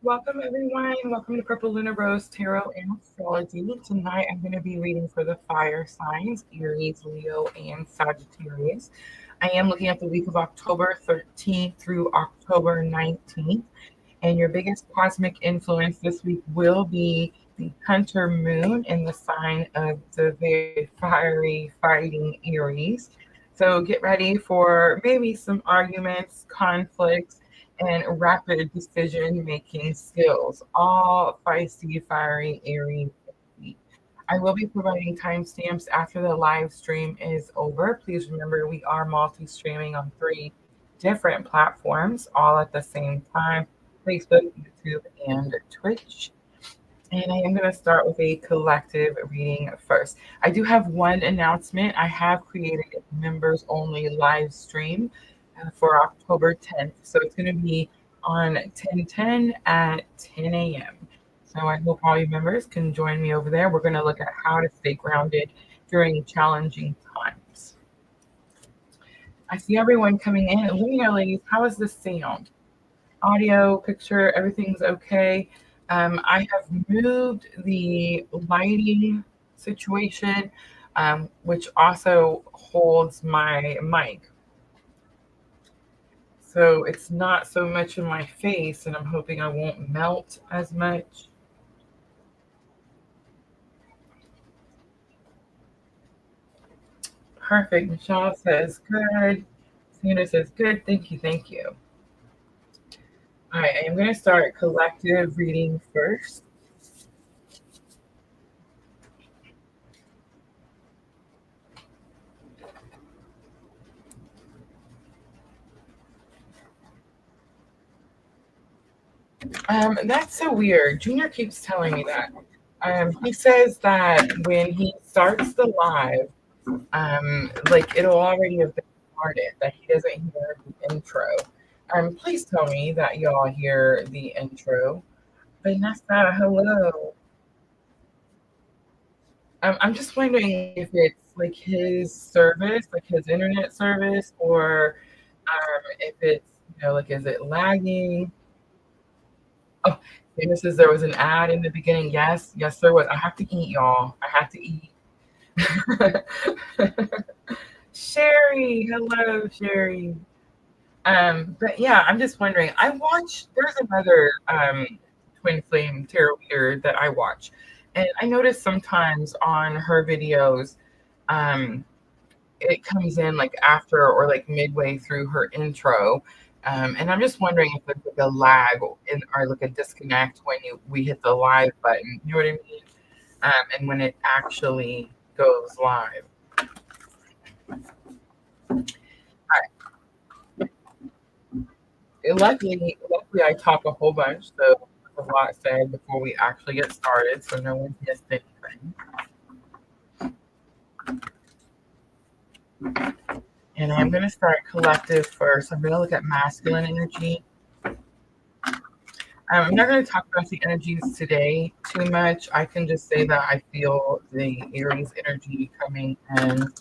Welcome, everyone. Welcome to Purple Lunar Rose Tarot and Astrology. Tonight, I'm going to be reading for the fire signs Aries, Leo, and Sagittarius. I am looking at the week of October 13th through October 19th. And your biggest cosmic influence this week will be the Hunter Moon in the sign of the very fiery, fighting Aries. So get ready for maybe some arguments, conflicts, and rapid decision making skills. All feisty, fiery Aries. I will be providing timestamps after the live stream is over. Please remember we are multi streaming on 3 different platforms all at the same time: Facebook, YouTube, and Twitch. And I am going to start with a collective reading first. I do have one announcement. I have created a members only live stream for October 10th. So it's going to be on 10/10 at 10 a.m. So I hope all you members can join me over there. We're going to look at how to stay grounded during challenging times. I see everyone coming in. Let me know, ladies, how is this sound? Audio, picture, everything's okay. I have moved the lighting situation, which also holds my mic. So it's not so much in my face, and I'm hoping I won't melt as much. Perfect. Michelle says good. Sandra says good. Thank you. Thank you. All right, I am going to start collective reading first. That's so weird. Junior keeps telling me that. He says that when he starts the live, like it'll already have been started, that he doesn't hear the intro. Please tell me that y'all hear the intro. Vanessa, hello. I'm just wondering if it's like his service, like his internet service, or if it's, like, is it lagging? Oh, Dana says there was an ad in the beginning. Yes, yes, there was. I have to eat, y'all. I have to eat. Sherry, hello, Sherry. But yeah, I'm just wondering. There's another twin flame tarot reader that I watch, and I notice sometimes on her videos, um, it comes in like after or like midway through her intro. And I'm just wondering if there's like a lag or like a disconnect when we hit the live button. You know what I mean? And when it actually goes live. Luckily, I talk a whole bunch, so there's a lot said before we actually get started, so no one's missed anything. And I'm going to start collective first. I'm going to look at masculine energy. I'm not going to talk about the energies today too much. I can just say that I feel the Aries energy coming in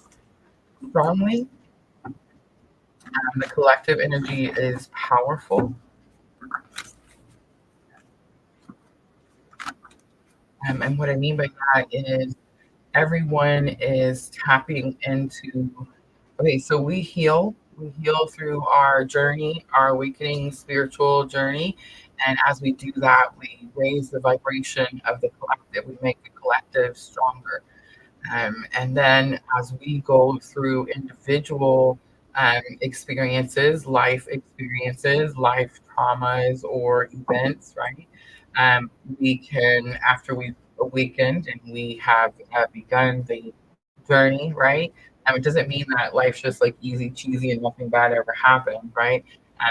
strongly. The collective energy is powerful. And what I mean by that is everyone is tapping into. Okay, so we heal. We heal through our journey, our awakening spiritual journey. And as we do that, we raise the vibration of the collective. We make the collective stronger. And then as we go through individual experiences, life traumas or events, right? We can, after we've awakened and we have begun the journey, right? It doesn't mean that life's just like easy cheesy and nothing bad ever happened, right?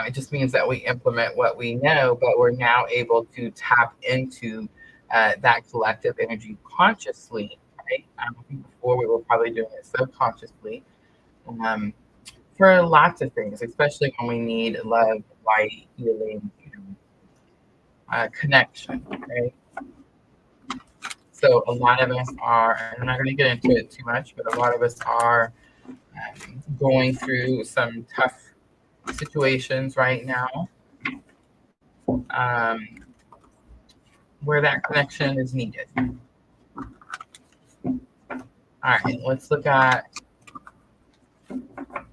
It just means that we implement what we know, but we're now able to tap into that collective energy consciously, right? I think before we were probably doing it subconsciously, um, for lots of things, especially when we need love, light, healing, connection, right? So a lot of us are, and I'm not going to get into it too much, but a lot of us are going through some tough situations right now. where that connection is needed. All right, let's look at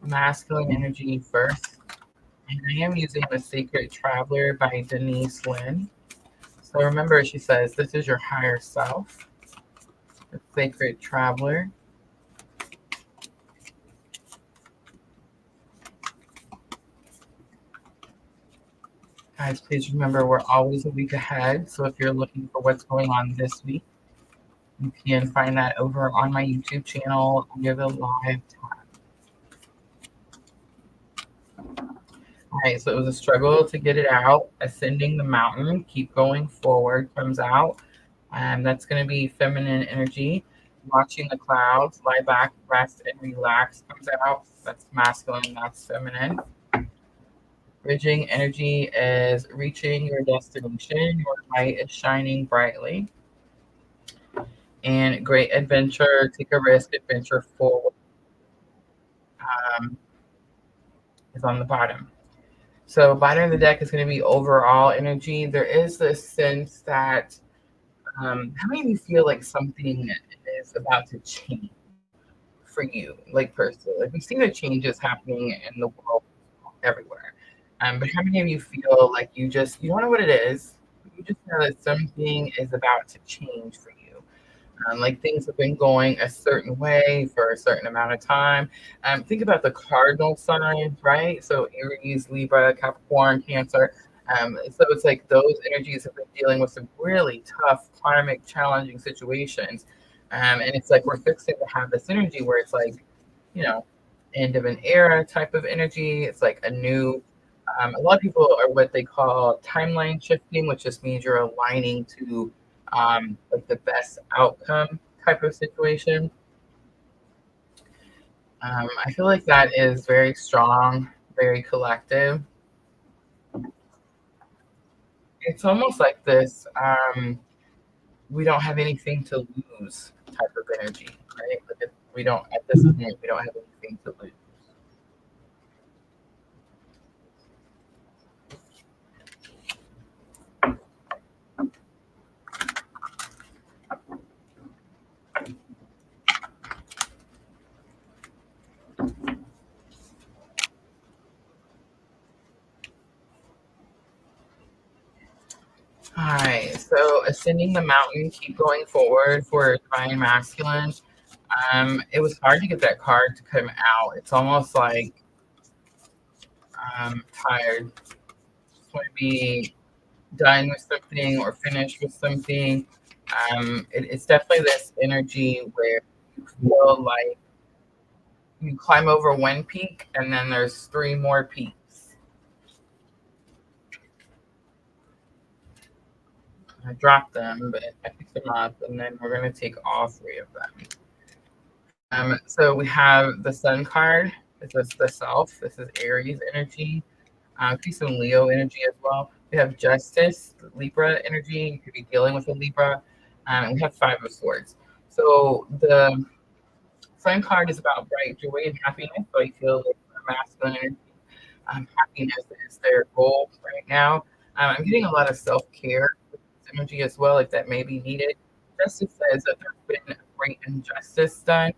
masculine energy first. And I am using The Sacred Traveler by Denise Lynn. So remember, she says, this is your higher self, the Sacred Traveler. Guys, please remember we're always a week ahead. So if you're looking for what's going on this week, you can find that over on my YouTube channel under the live tab. All right, so it was a struggle to get it out. Ascending the mountain, keep going forward comes out. And that's going to be feminine energy. Watching the clouds, lie back, rest, and relax comes out. That's masculine, that's feminine. Bridging energy is reaching your destination. Your light is shining brightly. And great adventure, take a risk, adventure forward is on the bottom. So bottom of the deck is going to be overall energy. There is this sense that how many of you feel like something is about to change for you, like personally? Like we see the changes happening in the world everywhere. But how many of you feel like you don't know what it is? You just know that something is about to change for you. Like things have been going a certain way for a certain amount of time. Think about the cardinal signs, right? So Aries, Libra, Capricorn, Cancer. So it's like those energies have been dealing with some really tough, karmic, challenging situations. And it's like we're fixing to have this energy where it's like, you know, end of an era type of energy. It's like a new, a lot of people are what they call timeline shifting, which just means you're aligning to like the best outcome type of situation. I feel like that is very strong, very collective. It's almost like this we don't have anything to lose type of energy, right? Like we don't, at this point, we don't have anything to lose. All right, so ascending the mountain, keep going forward for divine masculine. It was hard to get that card to come out. It's almost like I'm tired. Just want to be done with something or finished with something. It's definitely this energy where you feel like you climb over one peak and then there's three more peaks. I dropped them, but I picked them up, and then we're going to take all three of them. So we have the Sun card. This is the Self. This is Aries energy. Could be some Leo energy as well. We have Justice, Libra energy. You could be dealing with a Libra. And we have Five of Swords. So the Sun card is about bright joy and happiness. So I feel like masculine energy. Happiness is their goal right now. I'm getting a lot of self-care energy as well, like that may be needed. Justice says that there's been great injustice done.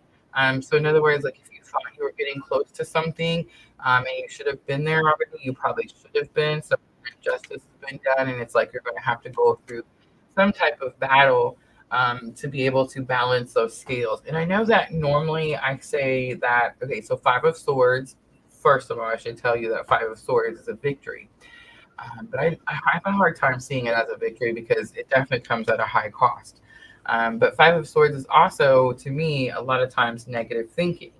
So in other words, like if you thought you were getting close to something and you should have been there already, you probably should have been. So justice has been done, and it's like you're going to have to go through some type of battle to be able to balance those scales. And I know that normally I say that, okay, so Five of Swords, first of all, I should tell you that Five of Swords is a victory. But I have a hard time seeing it as a victory because it definitely comes at a high cost. But Five of Swords is also, to me, a lot of times negative thinking.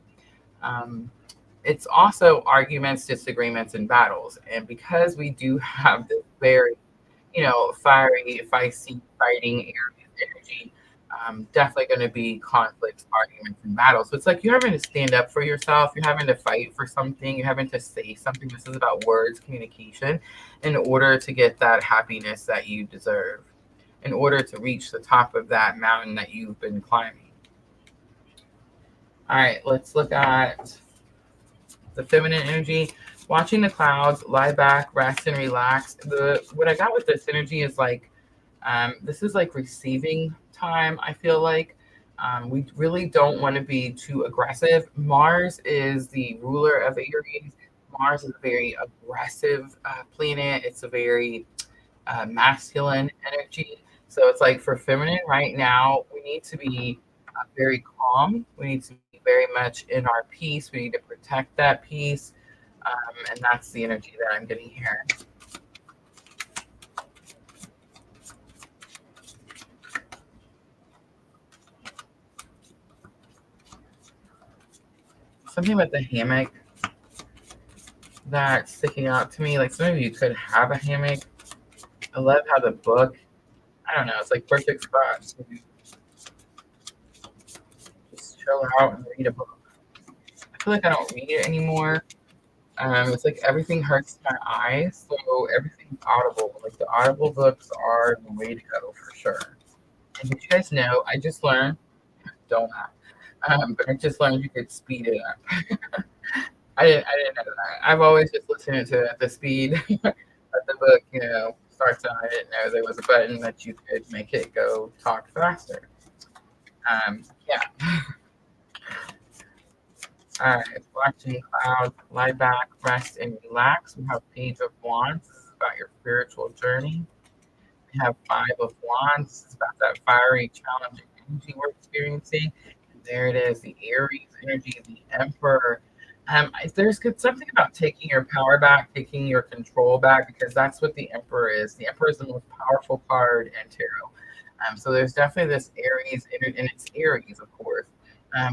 It's also arguments, disagreements, and battles. And because we do have this very, fiery, feisty, fighting energy, definitely going to be conflicts, arguments, and battles. So it's like you're having to stand up for yourself. You're having to fight for something. You're having to say something. This is about words, communication, in order to get that happiness that you deserve, in order to reach the top of that mountain that you've been climbing. All right, let's look at the feminine energy. Watching the clouds, lie back, rest, and relax. What I got with this energy is like This is like receiving time, I feel like. We really don't want to be too aggressive. Mars is the ruler of Aries. Mars is a very aggressive planet. It's a very masculine energy. So it's like for feminine right now, we need to be very calm. We need to be very much in our peace. We need to protect that peace. And that's the energy that I'm getting here. Something about the hammock that's sticking out to me. Like some of you could have a hammock. I love how the book, I don't know, it's like perfect spot to just chill out and read a book. I feel like I don't read it anymore. It's like everything hurts my eyes, so everything's audible. Like the audible books are the way to go for sure. And did you guys know? I just learned, don't laugh, but I just learned you could speed it up. I didn't know that. I've always just listened to the speed of the book, starts on. I didn't know there was a button that you could make it go talk faster. Yeah. All right, watching clouds, lie back, rest, and relax. We have Page of Wands. This is about your spiritual journey. We have Five of Wands. It's about that fiery, challenging energy we're experiencing. And there it is, the Aries energy, the Emperor. There's something about taking your power back, taking your control back, because that's what the Emperor is. The Emperor is the most powerful card in tarot. So there's definitely this Aries, and it's Aries, of course.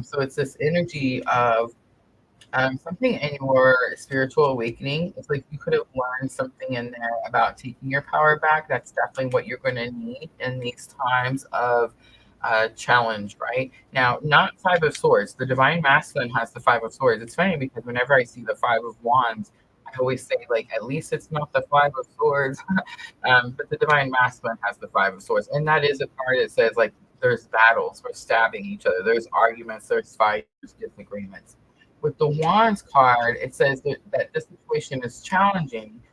So it's this energy of something in your spiritual awakening. It's like you could have learned something in there about taking your power back. That's definitely what you're going to need in these times of challenge, right? Now, not Five of Swords. The Divine Masculine has the Five of Swords. It's funny because whenever I see the Five of Wands, I always say, like, at least it's not the Five of Swords. But the Divine Masculine has the Five of Swords. And that is a card that says, like, there's battles, we're stabbing each other, there's arguments, there's fights, there's disagreements. With the Wands card, it says that this situation is challenging,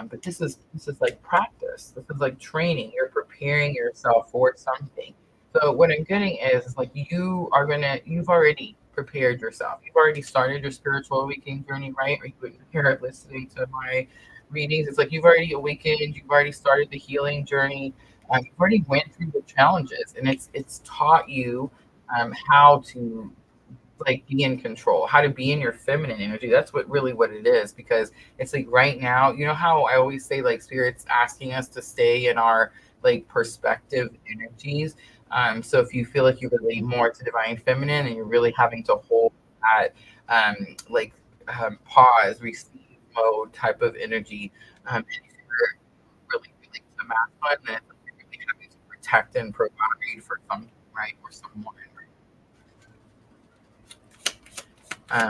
but this is like practice. This is like training. You're preparing yourself for something. So what I'm getting is like you've already prepared yourself. You've already started your spiritual awakening journey, right? Or you here listening to my readings. It's like you've already awakened. You've already started the healing journey. You've already went through the challenges, and it's taught you how to like be in control, how to be in your feminine energy. That's what it is, because it's like right now, you know how I always say like spirit's asking us to stay in our like perspective energies. So if you feel like you relate more to divine feminine and you're really having to hold that like pause, receive mode type of energy, and if you're really relate to masculine, then it's like you're really having to protect and provide for something, right? Or someone.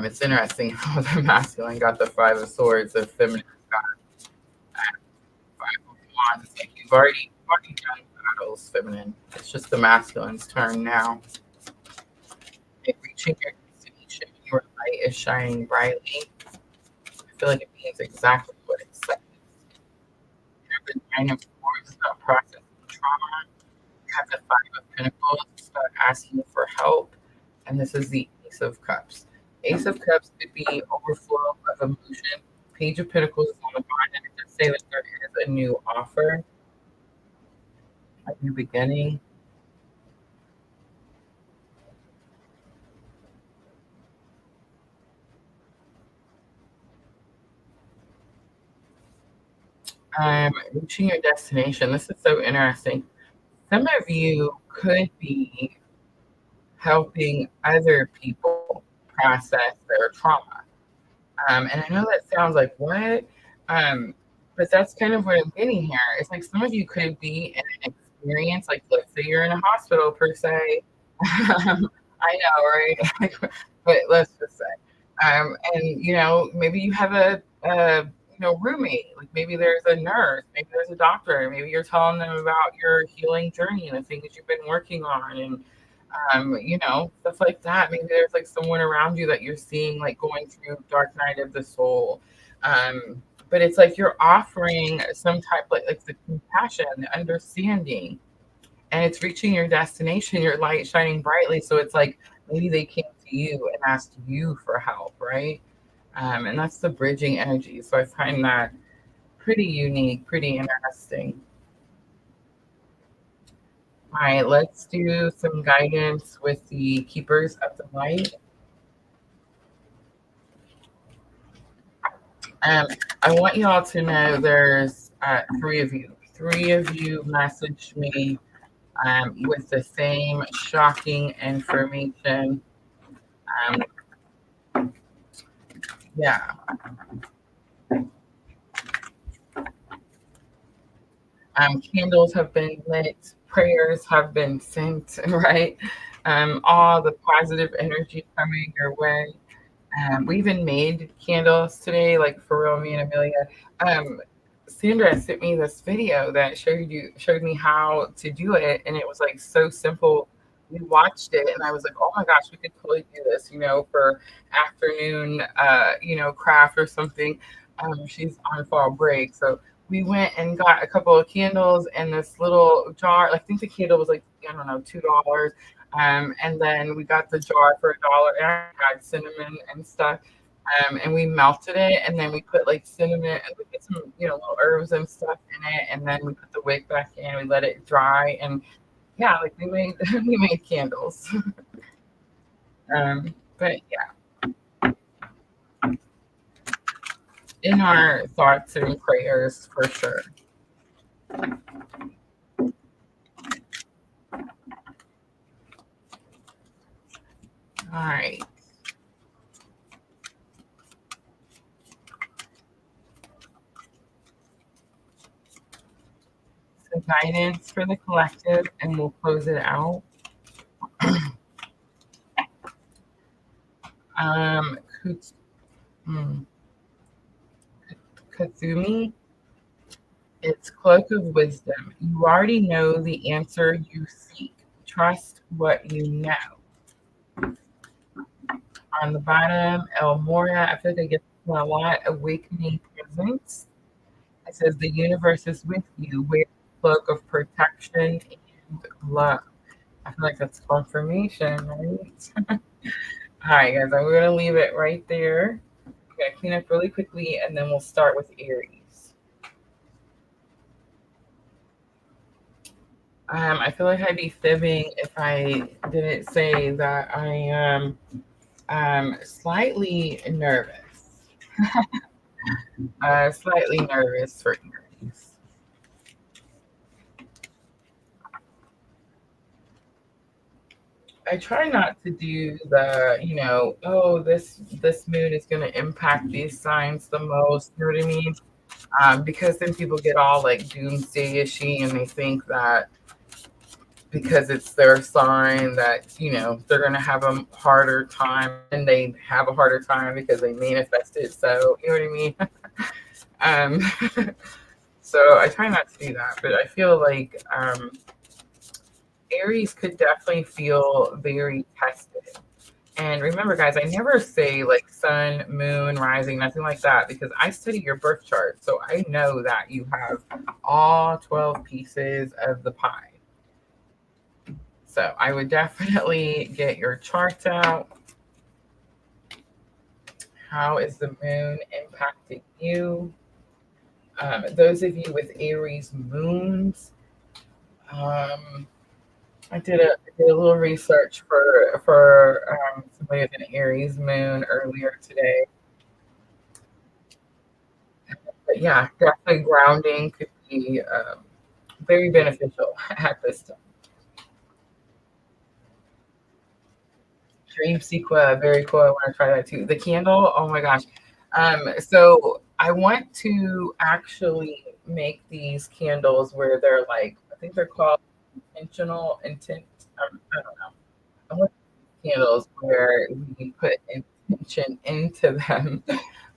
It's interesting how the masculine got the Five of Swords, the feminine got Five of Wands. It's like you've already done battles, feminine. It's just the masculine's turn now. Like reaching your destination, your light is shining brightly. I feel like it means exactly what it says. You have the Nine of Swords, about processing trauma. You have the Five of Pentacles, it's about asking for help. And this is the Ace of Cups. Ace of Cups could be overflow of emotion. Page of Pentacles is on the bottom, and it does say that there is a new offer, a new beginning. Reaching your destination. This is so interesting. Some of you could be helping other people process their trauma. And I know that sounds like what? But that's kind of what I'm getting here. It's like some of you could be in an experience, like let's say you're in a hospital per se. I know, right? But let's just say, and maybe you have a roommate. Like maybe there's a nurse, maybe there's a doctor, maybe you're telling them about your healing journey and the things you've been working on, and stuff like that. Maybe there's like someone around you that you're seeing like going through dark night of the soul. but it's like you're offering some type like the compassion, the understanding, and it's reaching your destination, your light shining brightly. So it's like maybe they came to you and asked you for help, right? And that's the bridging energy. So I find that pretty unique, pretty interesting. All right, let's do some guidance with the keepers of the light. Um, I want y'all to know there's three of you. Three of you messaged me with the same shocking information. Yeah, candles have been lit, prayers have been sent, right? All the positive energy coming your way. We even made candles today, like for real, me and Amelia. Um, Sandra sent me this video that showed me how to do it, and it was like so simple. We watched it, and I was like, "Oh my gosh, we could totally do this," for afternoon, craft or something. She's on fall break, so we went and got a couple of candles and this little jar. I think the candle was like I don't know $2. And then we got the jar for $1 and I had cinnamon and stuff. And we melted it and then we put like cinnamon and we put some, little herbs and stuff in it. And then we put the wick back in, we let it dry. And yeah, like we made, we made candles. But yeah, in our thoughts and prayers for sure. All right. So guidance for the collective and we'll close it out. Um, Kuts- hmm, Katsumi, it's cloak of wisdom. You already know the answer you seek. Trust what you know. On the bottom, El Moria, I feel like I get a lot. Awakening presence. It says the universe is with you. Wear the cloak of protection and love. I feel like that's confirmation, right? All right, guys, I'm going to leave it right there. I'm going to clean up really quickly and then we'll start with Aries. I feel like I'd be fibbing if I didn't say that I am slightly nervous. Slightly nervous for Aries. I try not to do the, oh, this moon is going to impact these signs the most. You know what I mean? Because then people get all like doomsday-ishy and they think that because it's their sign that they're going to have a harder time, and they have a harder time because they manifested. So you know what I mean. So I try not to do that, but I feel like Aries could definitely feel very tested. And remember, guys, I never say like sun, moon, rising, nothing like that, because I study your birth chart. So I know that you have all 12 pieces of the pie. So I would definitely get your charts out. How is the moon impacting you? Those of you with Aries moons, I did a little research for somebody with an Aries moon earlier today. But yeah, definitely grounding could be very beneficial at this time. Dream sequel, very cool. I want to try that too. The candle, oh my gosh. So I want to actually make these candles where they're like, I think they're called intentional intent. I don't know. I want candles where we put intention into them.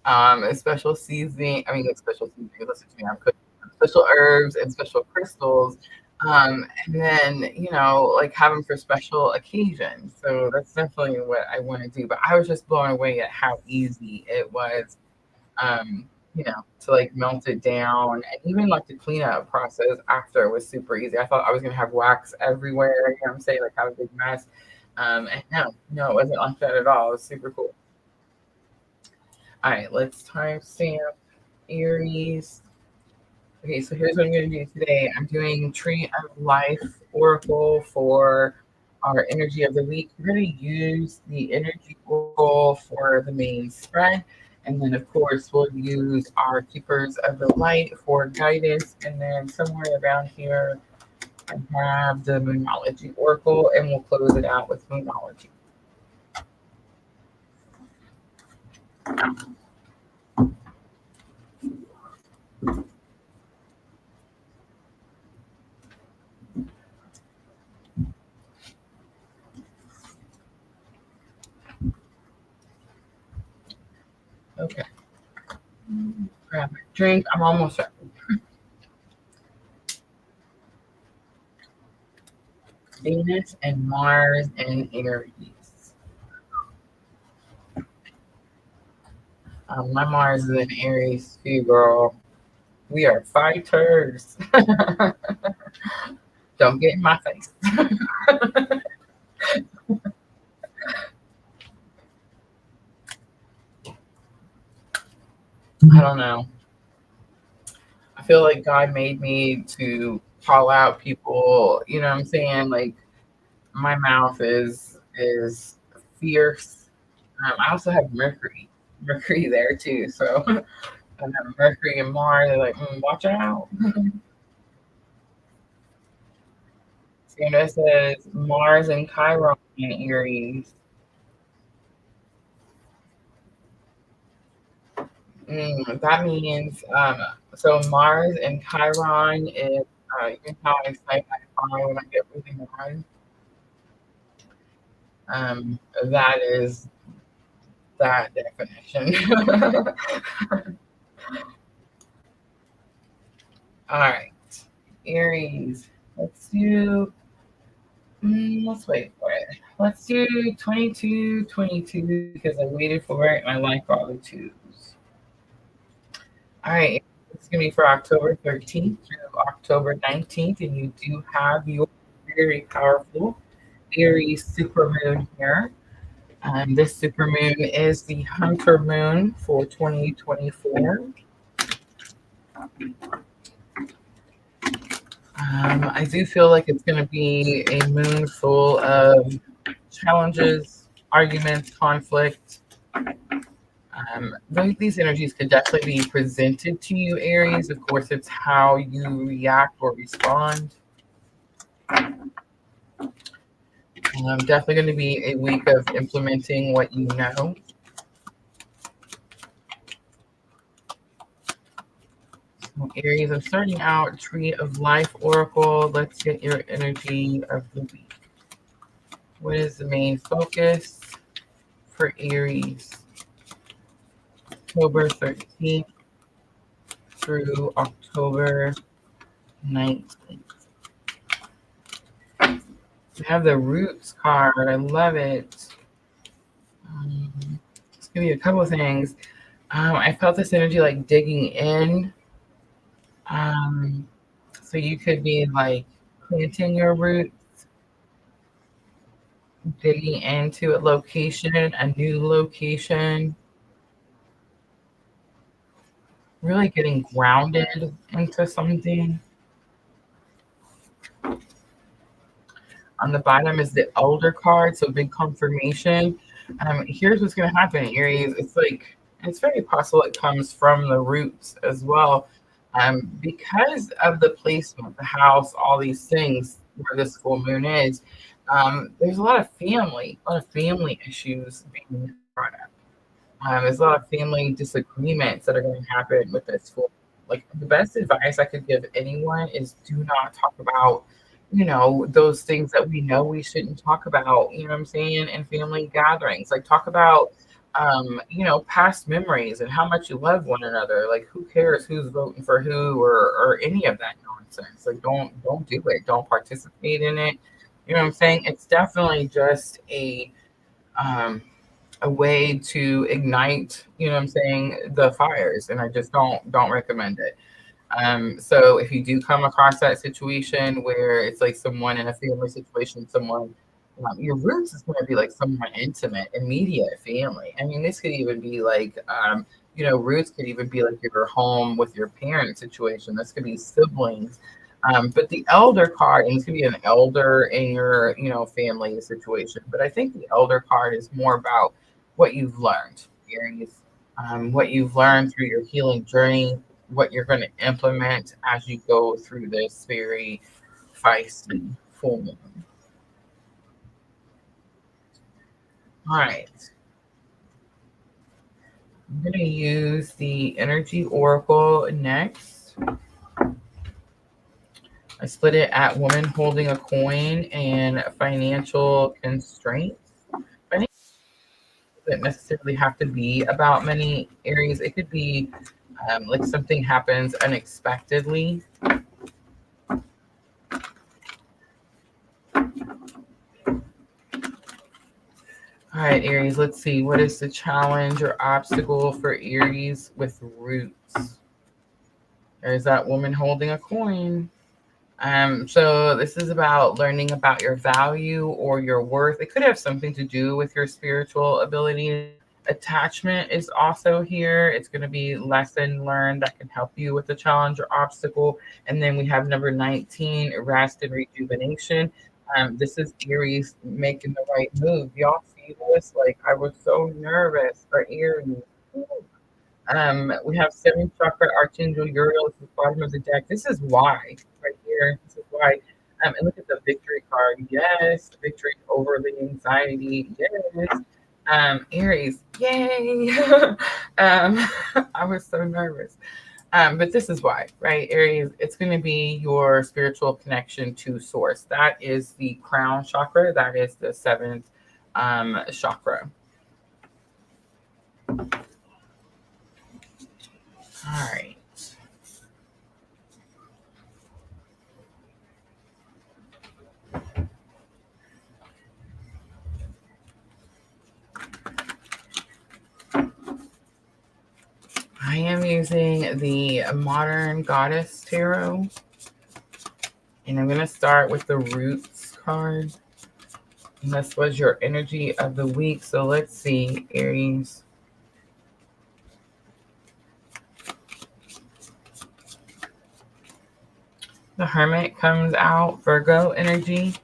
A special seasoning. I mean, like special seasoning. Listen to me. I'm cooking special herbs and special crystals. And then like have them for special occasions. So that's definitely what I want to do. But I was just blown away at how easy it was. Um, to like melt it down. And even like the cleanup process after was super easy. I thought I was gonna have wax everywhere, what I'm saying, like have a big mess. And no, it wasn't like that at all. It was super cool. All right, let's timestamp Aries. Okay, so here's what I'm going to do today. I'm doing Tree of Life Oracle for our energy of the week. We're going to use the energy oracle for the main spread. And then, of course, we'll use our Keepers of the Light for guidance. And then somewhere around here, I have the Moonology Oracle, and we'll close it out with Moonology. Okay. Grab my drink. I'm almost ready. Venus and Mars and Aries. My Mars is in Aries too, girl. We are fighters. Don't get in my face. I don't know. I feel like God made me to call out people. You know what I'm saying? Like my mouth is fierce. I also have Mercury there too. So I have Mercury and Mars. They're like, watch out. Sandra says Mars and Chiron in Aries. That means so Mars and Chiron is you know how I cite my fire when I get really mad. That is that definition. All right, Aries. Let's wait for it. Let's do 22 because I waited for it and I like all the twos. All right, it's going to be for October 13th through October 19th, and you do have your very powerful Aries supermoon here. This supermoon is the Hunter moon for 2024. I do feel like it's going to be a moon full of challenges, arguments, conflict. These energies could definitely be presented to you, Aries. Of course, it's how you react or respond. Definitely going to be a week of implementing what you know. So Aries, I'm starting out Tree of Life Oracle. Let's get your energy of the week. What is the main focus for Aries? October 13th through October 19th. We have the Roots card. I love it. Let's give you a couple of things. I felt this energy like digging in. So you could be like planting your roots, digging into a location, a new location, really getting grounded into something. On the bottom is the Elder card, so big confirmation. Here's what's going to happen, Aries. It's very possible it comes from the roots as well. Because of the placement, the house, all these things where this full moon is, there's a lot of family issues being brought up. There's a lot of family disagreements that are going to happen with this full. Like the best advice I could give anyone is do not talk about, those things that we know we shouldn't talk about. You know what I'm saying? In family gatherings, like talk about past memories and how much you love one another. Like, who cares who's voting for who or any of that nonsense? Like, don't do it. Don't participate in it. You know what I'm saying? It's definitely just a a way to ignite, you know what I'm saying, the fires, and I just don't recommend it. So if you do come across that situation where it's like someone in a family situation, someone, your roots is going to be like someone intimate, immediate family. I mean, this could even be like, roots could even be like your home with your parent situation. This could be siblings. But the elder card, and this could be an elder in your, family situation. But I think the elder card is more about what you've learned, Aries, what you've learned through your healing journey, what you're going to implement as you go through this very feisty full moon. All right. I'm going to use the Energy Oracle next. I split it at woman holding a coin and financial constraints. Financial doesn't necessarily have to be about many areas. It could be like something happens unexpectedly. All right, Aries, let's see. What is the challenge or obstacle for Aries with roots? There's that woman holding a coin. So this is about learning about your value or your worth. It could have something to do with your spiritual ability. Attachment is also here. It's going to be lesson learned that can help you with the challenge or obstacle. And then we have number 19, rest and rejuvenation. This is Aries making the right move. Y'all see this? Like, I was so nervous for Aries. We have 7th chakra Archangel Uriel at the bottom of the deck. This is why, right here. This is why. And look at the victory card. Yes, victory over the anxiety. Yes. Aries, yay. I was so nervous. But this is why, right? Aries, it's going to be your spiritual connection to source. That is the crown chakra. That is the 7th chakra. All right. I am using the Modern Goddess Tarot. And I'm going to start with the Roots card. And this was your energy of the week. So let's see, Aries. The Hermit comes out, Virgo energy.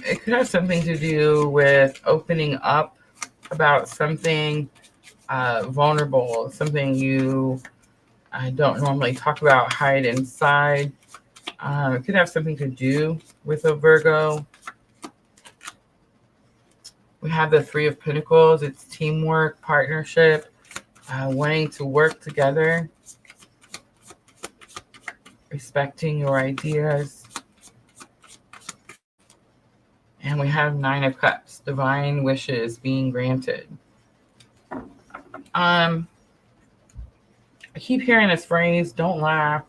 It could have something to do with opening up about something vulnerable, something you don't normally talk about, hide inside. It could have something to do with a Virgo. We have the 3 of Pentacles. It's teamwork, partnership, wanting to work together, respecting your ideas. And we have 9 of Cups, divine wishes being granted. I keep hearing this phrase, don't laugh.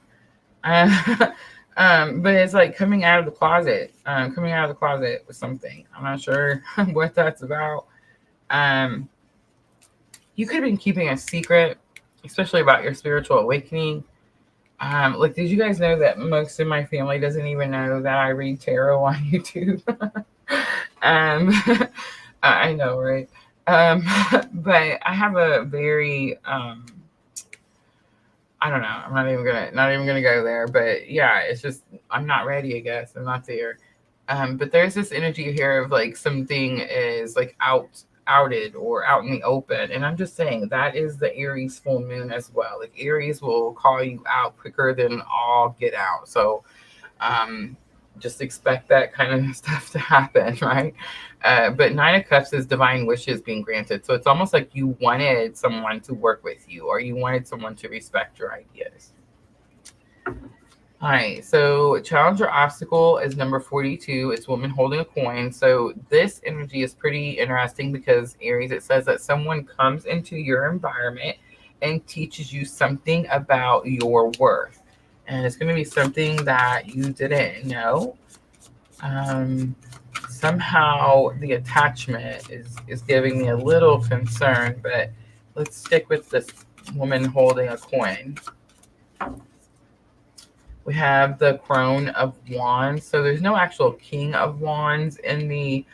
But it's like coming out of the closet, with something. I'm not sure what that's about. You could have been keeping a secret, especially about your spiritual awakening. Like, did you guys know that most of my family doesn't even know that I read tarot on YouTube? I know, right? But I have a very, I don't know. I'm not even gonna go there. But yeah, it's just I'm not ready. I guess I'm not there. But there's this energy here of like something is like outed or out in the open, and I'm just saying that is the Aries full moon as well. Like Aries will call you out quicker than all get out. So, just expect that kind of stuff to happen, right? But 9 of Cups is divine wishes being granted. So it's almost like you wanted someone to work with you, or you wanted someone to respect your ideas. All right, so challenge or obstacle is number 42. It's woman holding a coin. So this energy is pretty interesting because Aries, it says that someone comes into your environment and teaches you something about your worth. And it's going to be something that you didn't know. Somehow the attachment is giving me a little concern, but let's stick with this woman holding a coin. We have the Crone of Wands. So there's no actual King of Wands in the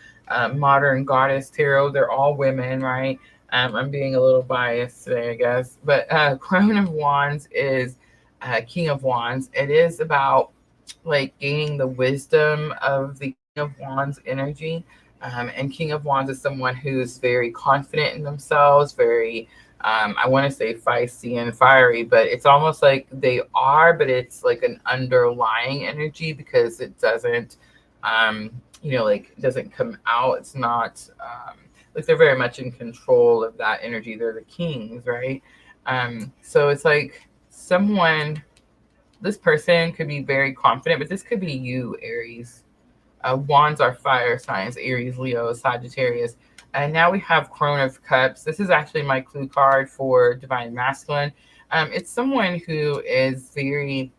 modern Goddess Tarot. They're all women, right? I'm being a little biased today, I guess. But Crone of Wands is King of Wands. It is about like gaining the wisdom of the King of Wands energy. And King of Wands is someone who's very confident in themselves, very I want to say feisty and fiery, but it's almost like they are, but it's like an underlying energy because it doesn't, like it doesn't come out. It's not like they're very much in control of that energy. They're the kings, right? So it's like someone, this person could be very confident, but this could be you, Aries. Wands are fire signs: Aries, Leo, Sagittarius. And now we have Crone of Cups. This is actually my clue card for Divine Masculine. It's someone who is very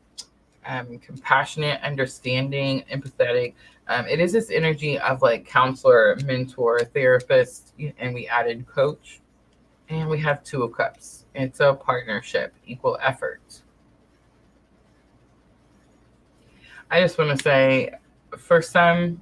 compassionate, understanding, empathetic. It is this energy of like counselor, mentor, therapist, and we added coach. And we have Two of Cups. It's a partnership, equal effort. I just want to say, for some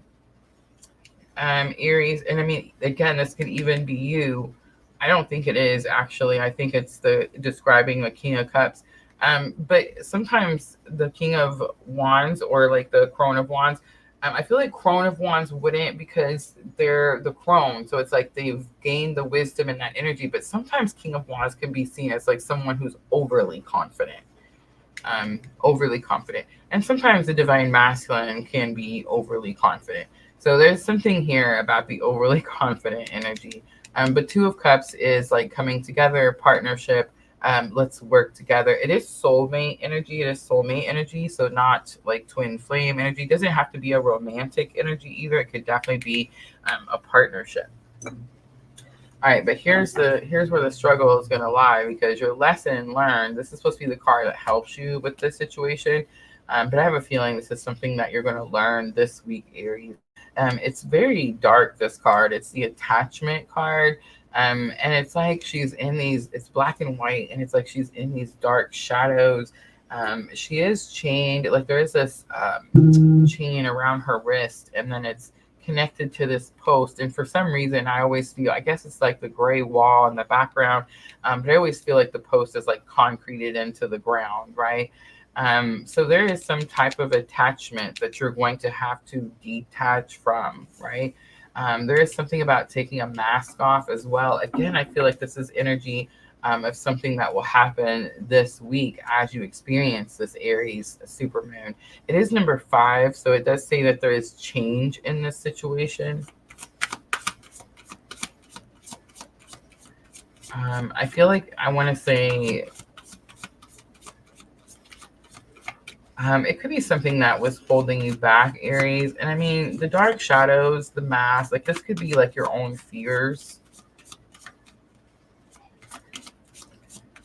Aries, and I mean, again, this could even be you. I don't think it is actually. I think it's the describing the King of Cups. But sometimes the King of Wands or like the Crone of Wands, I feel like Crone of Wands wouldn't because they're the crone. So it's like they've gained the wisdom and that energy. But sometimes King of Wands can be seen as like someone who's overly confident. Overly confident. And sometimes the Divine Masculine can be overly confident. So there's something here about the overly confident energy. But Two of Cups is like coming together, partnership. Let's work together. It is soulmate energy. It is soulmate energy. So not like twin flame energy. It doesn't have to be a romantic energy either. It could definitely be a partnership. All right, but here's where the struggle is going to lie, because your lesson learned, this is supposed to be the card that helps you with this situation. But I have a feeling this is something that you're going to learn this week, Aries. It's very dark, this card. It's the attachment card. And it's like she's in these, it's black and white, and it's like she's in these dark shadows. She is chained, like there is this chain around her wrist, and then it's connected to this post. And for some reason, I always feel, I guess it's like the gray wall in the background, but I always feel like the post is like concreted into the ground, right? So there is some type of attachment that you're going to have to detach from, right? There is something about taking a mask off as well. Again, I feel like this is energy of something that will happen this week as you experience this Aries supermoon. It is number 5, so it does say that there is change in this situation. I feel like I want to say it could be something that was holding you back, Aries. And I mean, the dark shadows, the mask, like this could be like your own fears.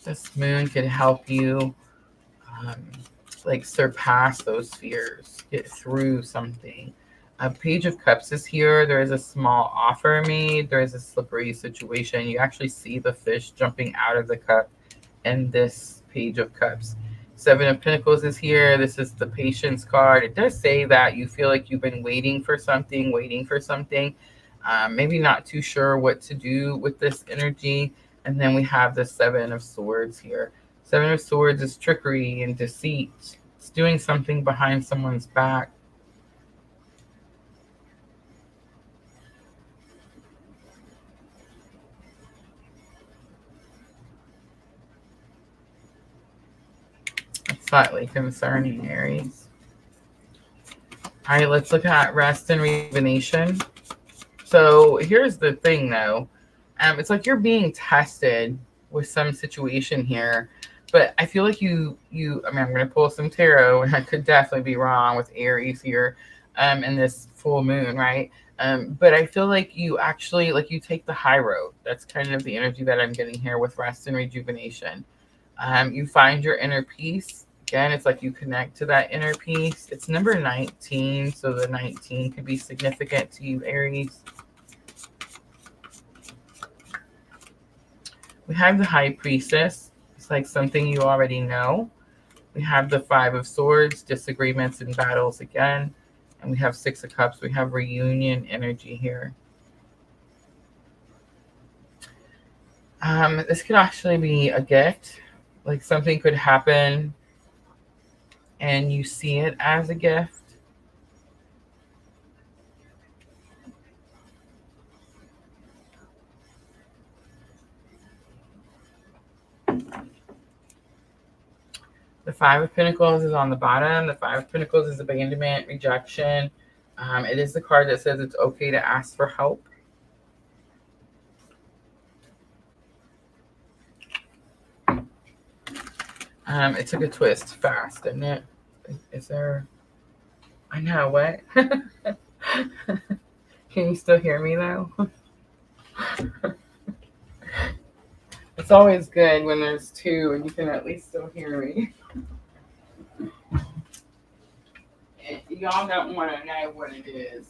This moon could help you like surpass those fears, get through something. A Page of Cups is here. There is a small offer made. There is a slippery situation. You actually see the fish jumping out of the cup in this Page of Cups. 7 of Pentacles is here. This is the Patience card. It does say that you feel like you've been waiting for something, maybe not too sure what to do with this energy. And then we have the 7 of Swords here. 7 of Swords is trickery and deceit. It's doing something behind someone's back. It's slightly concerning, Aries. All right, let's look at rest and rejuvenation. So here's the thing, though. It's like you're being tested with some situation here, but I feel like you. I mean, I'm going to pull some tarot, and I could definitely be wrong with Aries here, in this full moon, right? But I feel like you actually, like you take the high road. That's kind of the energy that I'm getting here with rest and rejuvenation. You find your inner peace. Again, it's like you connect to that inner peace. It's number 19, so the 19 could be significant to you, Aries. We have the High Priestess. It's like something you already know. We have the Five of Swords, disagreements and battles again. And we have Six of Cups. We have reunion energy here. This could actually be a gift. Like something could happen and you see it as a gift. The Five of Pentacles is on the bottom. The Five of Pentacles is abandonment, rejection. It is the card that says it's okay to ask for help. It took a twist fast, didn't it? Is there... I know, what? Can you still hear me, though? It's always good when there's two and you can at least still hear me. Y'all don't want to know what it is.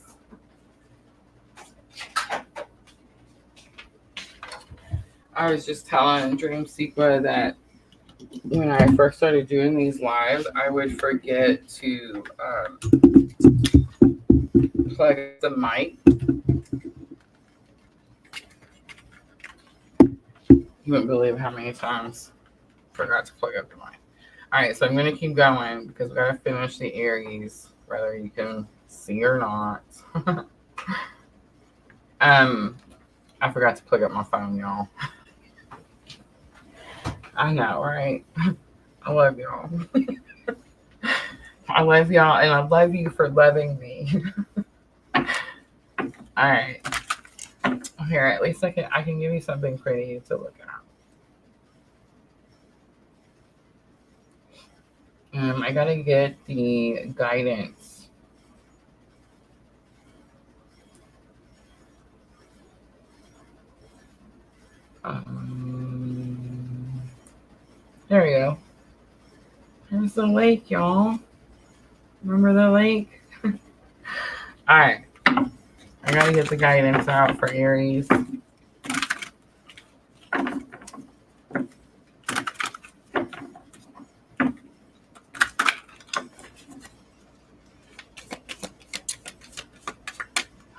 I was just telling Dream Sequa that when I first started doing these lives, I would forget to plug the mic. You wouldn't believe how many times I forgot to plug up the mic. All right, so I'm going to keep going because we got to finish the Aries, whether you can see or not. I forgot to plug up my phone, y'all. I know, right? I love y'all. I love y'all, and I love you for loving me. All right. Here, at least I can give you something pretty to look at. I gotta get the guidance. There we go. There's the lake, y'all. Remember the lake? All right. I gotta get the guidance out for Aries.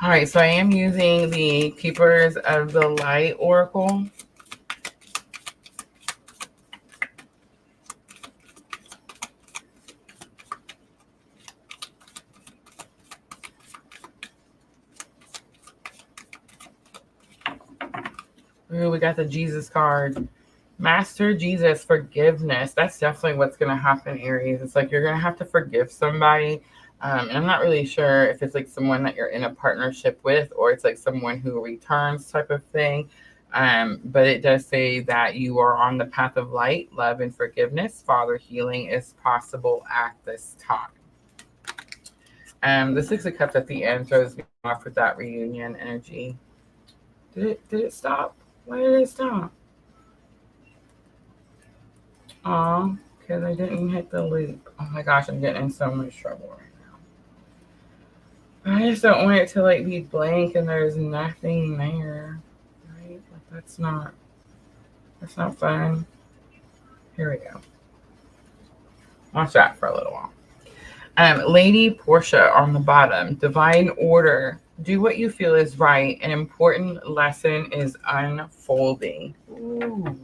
All right, so I am using the Keepers of the Light Oracle. Ooh, we got the Jesus card. Master Jesus, forgiveness. That's definitely what's going to happen, Aries. It's like you're going to have to forgive somebody. And I'm not really sure if it's like someone that you're in a partnership with or it's like someone who returns type of thing. But it does say that you are on the path of light, love, and forgiveness. Father, healing is possible at this time. The Six of Cups at the end throws me off with that reunion energy. Did it stop? Why did it stop? Oh, because I didn't hit the loop. Oh my gosh, I'm getting in so much trouble right now. I just don't want it to like be blank and there's nothing there. Right? Like that's not fun. Here we go. Watch that for a little while. Lady Portia on the bottom. Divine order. Do what you feel is right. An important lesson is unfolding. Ooh.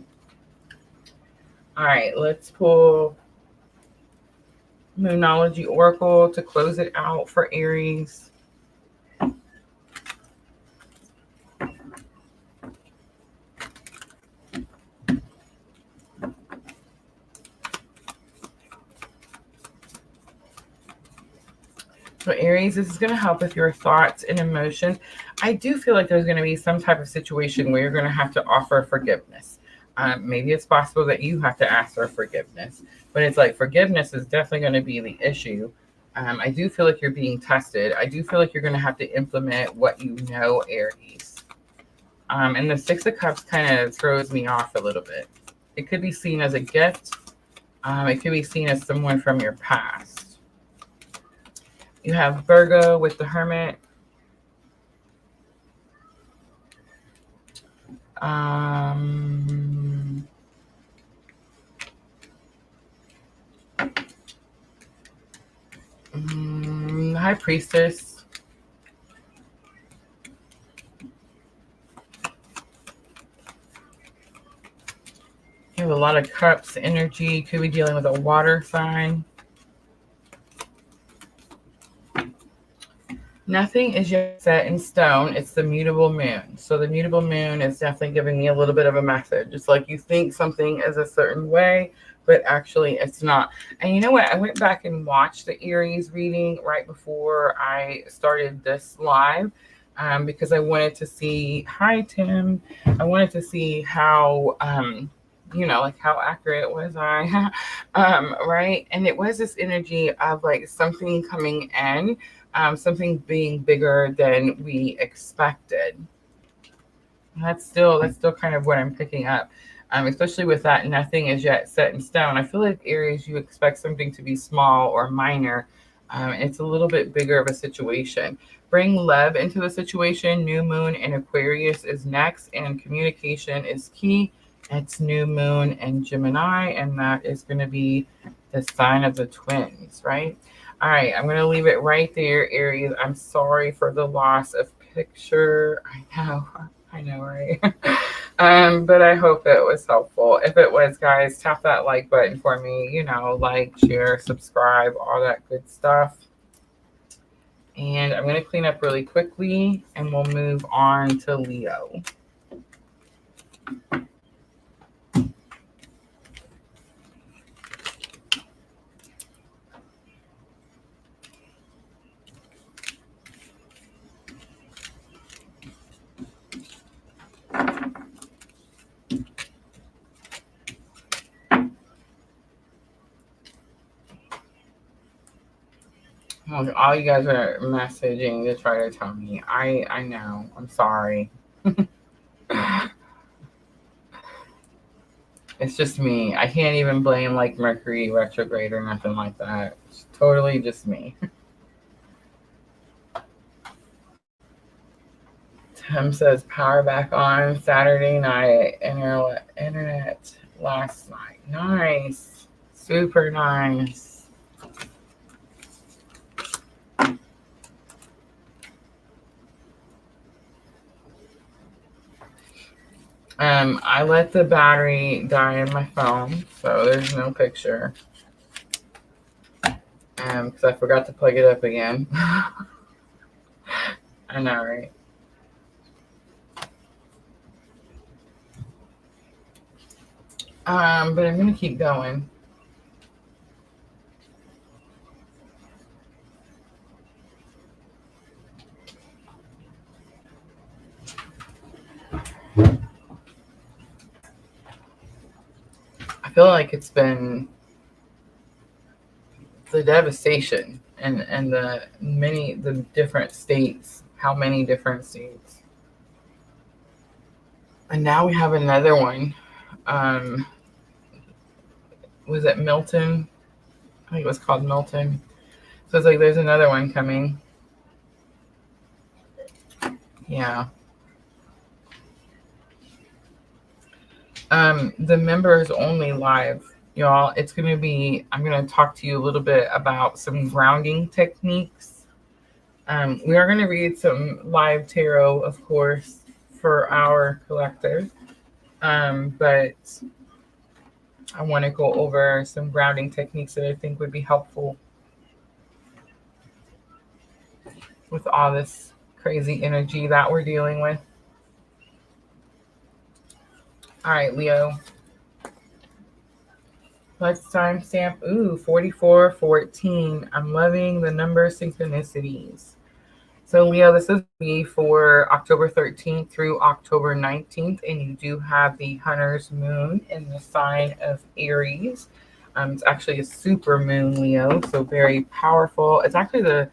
All right, let's pull Moonology Oracle to close it out for Aries. So Aries, this is going to help with your thoughts and emotions. I do feel like there's going to be some type of situation where you're going to have to offer forgiveness. Maybe it's possible that you have to ask for forgiveness, but it's like forgiveness is definitely going to be the issue. I do feel like you're being tested. I do feel like you're going to have to implement what you know, Aries. And the Six of Cups kind of throws me off a little bit. It could be seen as a gift. It could be seen as someone from your past. You have Virgo with the Hermit. High Priestess. You have a lot of cups energy. Could be dealing with a water sign. Nothing is yet set in stone. It's the mutable moon. So the mutable moon is definitely giving me a little bit of a message. It's like you think something is a certain way, but actually it's not. And you know what? I went back and watched the Aries reading right before I started this live because I wanted to see, hi, Tim. I wanted to see how, like how accurate was I? Right. And it was this energy of like something coming in. Something being bigger than we expected. That's still kind of what I'm picking up, especially with that nothing is yet set in stone. I feel like Aries, you expect something to be small or minor, and it's a little bit bigger of a situation. Bring love into the situation. New moon in Aquarius is next, and communication is key. It's new moon in Gemini, and that is going to be the sign of the twins, right? All right, I'm going to leave it right there, Aries. I'm sorry for the loss of picture. I know, right? But I hope it was helpful. If it was, guys, tap that like button for me. Like, share, subscribe, all that good stuff. And I'm going to clean up really quickly, and we'll move on to Leo. All you guys are messaging to try to tell me. I know. I'm sorry. It's just me. I can't even blame like Mercury retrograde or nothing like that. It's totally just me. Tim says power back on Saturday night. Internet last night. Nice. Super nice. I let the battery die in my phone, so there's no picture. Because I forgot to plug it up again. I know, right? But I'm gonna keep going. I feel like it's been the devastation and the different states. How many different states? And now we have another one. Was it Milton? I think it was called Milton. So it's like there's another one coming. Yeah. The members only live, y'all. It's going to be, I'm going to talk to you a little bit about some grounding techniques. We are going to read some live tarot, of course, for our collective. But I want to go over some grounding techniques that I think would be helpful with all this crazy energy that we're dealing with. All right, Leo. Let's timestamp. Ooh, 4414. I'm loving the number synchronicities. So, Leo, this is me for October 13th through October 19th, and you do have the Hunter's Moon in the sign of Aries. It's actually a super moon, Leo, so very powerful. It's actually the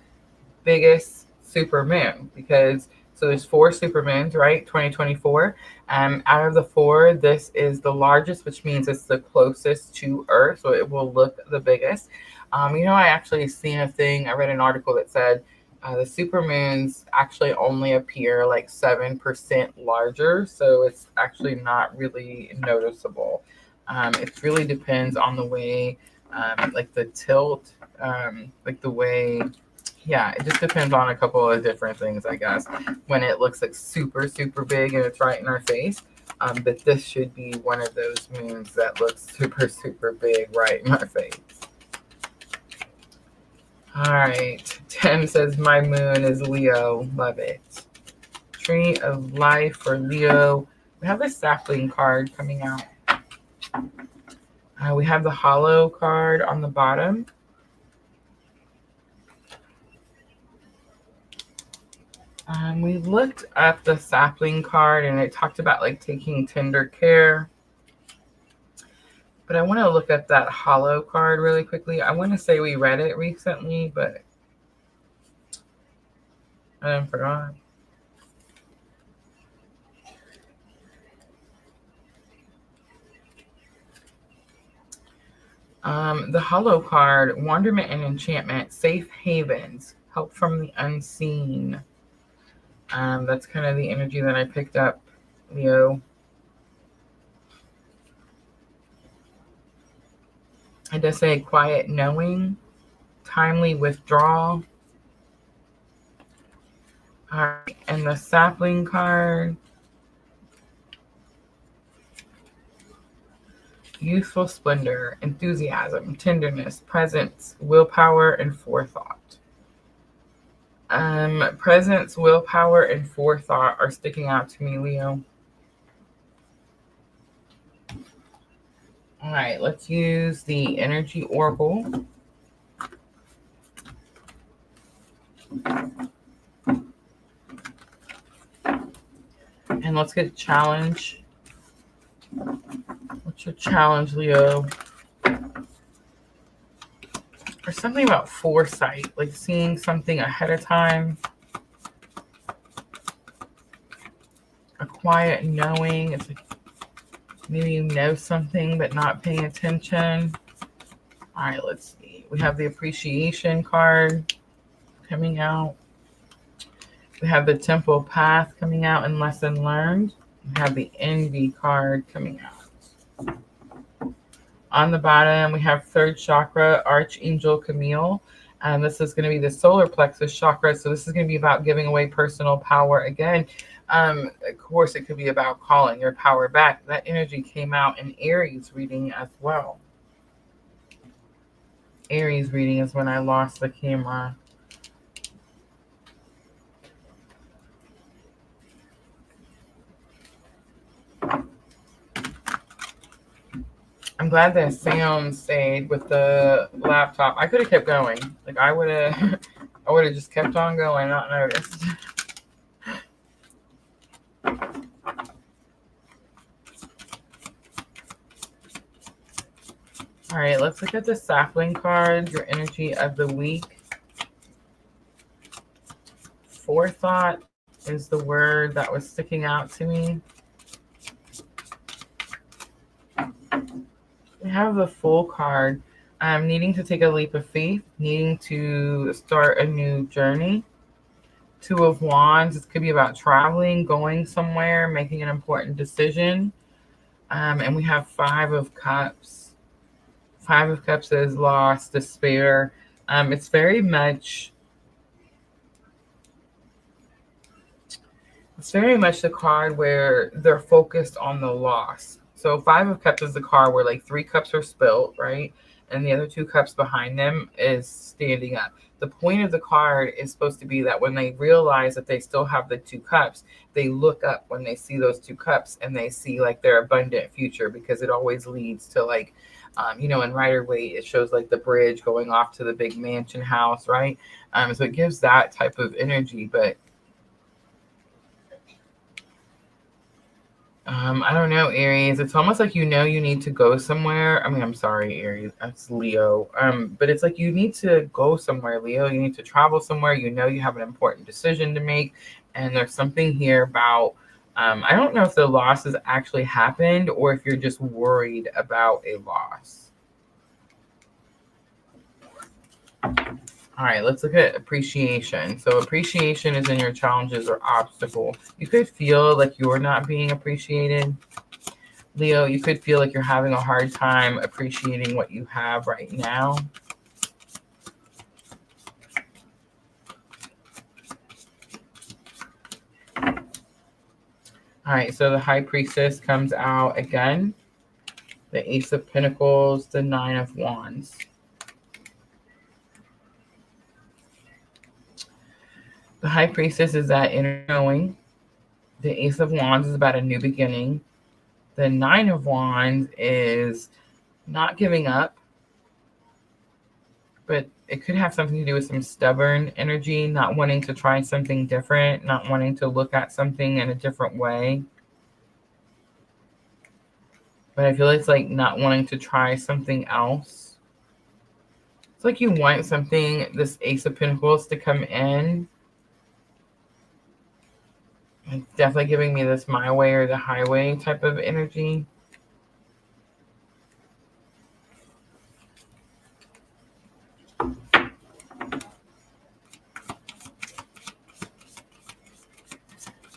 biggest super moon because it's So there's 4 supermoons, right? 2024. Out of the 4, this is the largest, which means it's the closest to Earth, so it will look the biggest. I actually seen a thing. I read an article that said the supermoons actually only appear like 7% larger, so it's actually not really noticeable. It really depends on the way, like the tilt, like the way. Yeah, it just depends on a couple of different things, I guess. When it looks like super, super big and it's right in our face, but this should be one of those moons that looks super, super big right in our face. All right, 10 says my moon is Leo. Love it. Tree of Life for Leo. We have the sapling card coming out. We have the hollow card on the bottom. We looked at the sapling card and it talked about like taking tender care. But I want to look at that hollow card really quickly. I want to say we read it recently, but I forgot. The hollow card, wonderment and enchantment, safe havens, help from the unseen. That's kind of the energy that I picked up, Leo. It does say quiet knowing, timely withdrawal. All right, and the sapling card, youthful splendor, enthusiasm, tenderness, presence, willpower, and forethought. Presence, willpower, and forethought are sticking out to me, Leo. All right, let's use the energy oracle. And let's get a challenge. What's your challenge, Leo? There's something about foresight, like seeing something ahead of time. A quiet knowing. It's like maybe you know something but not paying attention. All right, let's see. We have the appreciation card coming out. We have the temple path coming out and lesson learned. We have the envy card coming out. On the bottom, we have third chakra, Archangel Camille. This is going to be the solar plexus chakra. So this is going to be about giving away personal power again. Of course, it could be about calling your power back. That energy came out in Aries reading as well. Aries reading is when I lost the camera. I'm glad the sound stayed with the laptop. I could have kept going. Like I would have just kept on going, not noticed. All right, let's look at the sapling card, your energy of the week. Forethought is the word that was sticking out to me. We have the Fool card. Needing to take a leap of faith, needing to start a new journey. Two of Wands. This could be about traveling, going somewhere, making an important decision. And we have Five of Cups. Five of Cups is loss, despair. It's very much the card where they're focused on the loss. So Five of Cups is the card where like 3 cups are spilled, right? And the other 2 cups behind them is standing up. The point of the card is supposed to be that when they realize that they still have the 2 cups, they look up when they see those 2 cups and they see like their abundant future, because it always leads to like, in Rider-Waite, it shows like the bridge going off to the big mansion house, right? So it gives that type of energy, but I don't know, Aries. It's almost like you need to go somewhere. I mean, I'm sorry, Aries. That's Leo. But it's like you need to go somewhere, Leo. You need to travel somewhere. You have an important decision to make. And there's something here about, I don't know if the loss has actually happened or if you're just worried about a loss. All right, let's look at appreciation. So appreciation is in your challenges or obstacle. You could feel like you're not being appreciated. Leo, you could feel like you're having a hard time appreciating what you have right now. All right, so the High Priestess comes out again. The Ace of Pentacles, the Nine of Wands. The High Priestess is that inner knowing. The Ace of Wands is about a new beginning. The Nine of Wands is not giving up, but it could have something to do with some stubborn energy, not wanting to try something different, not wanting to look at something in a different way. But I feel it's like not wanting to try something else. It's like you want something, this Ace of Pentacles, to come in. It's definitely giving me this my way or the highway type of energy.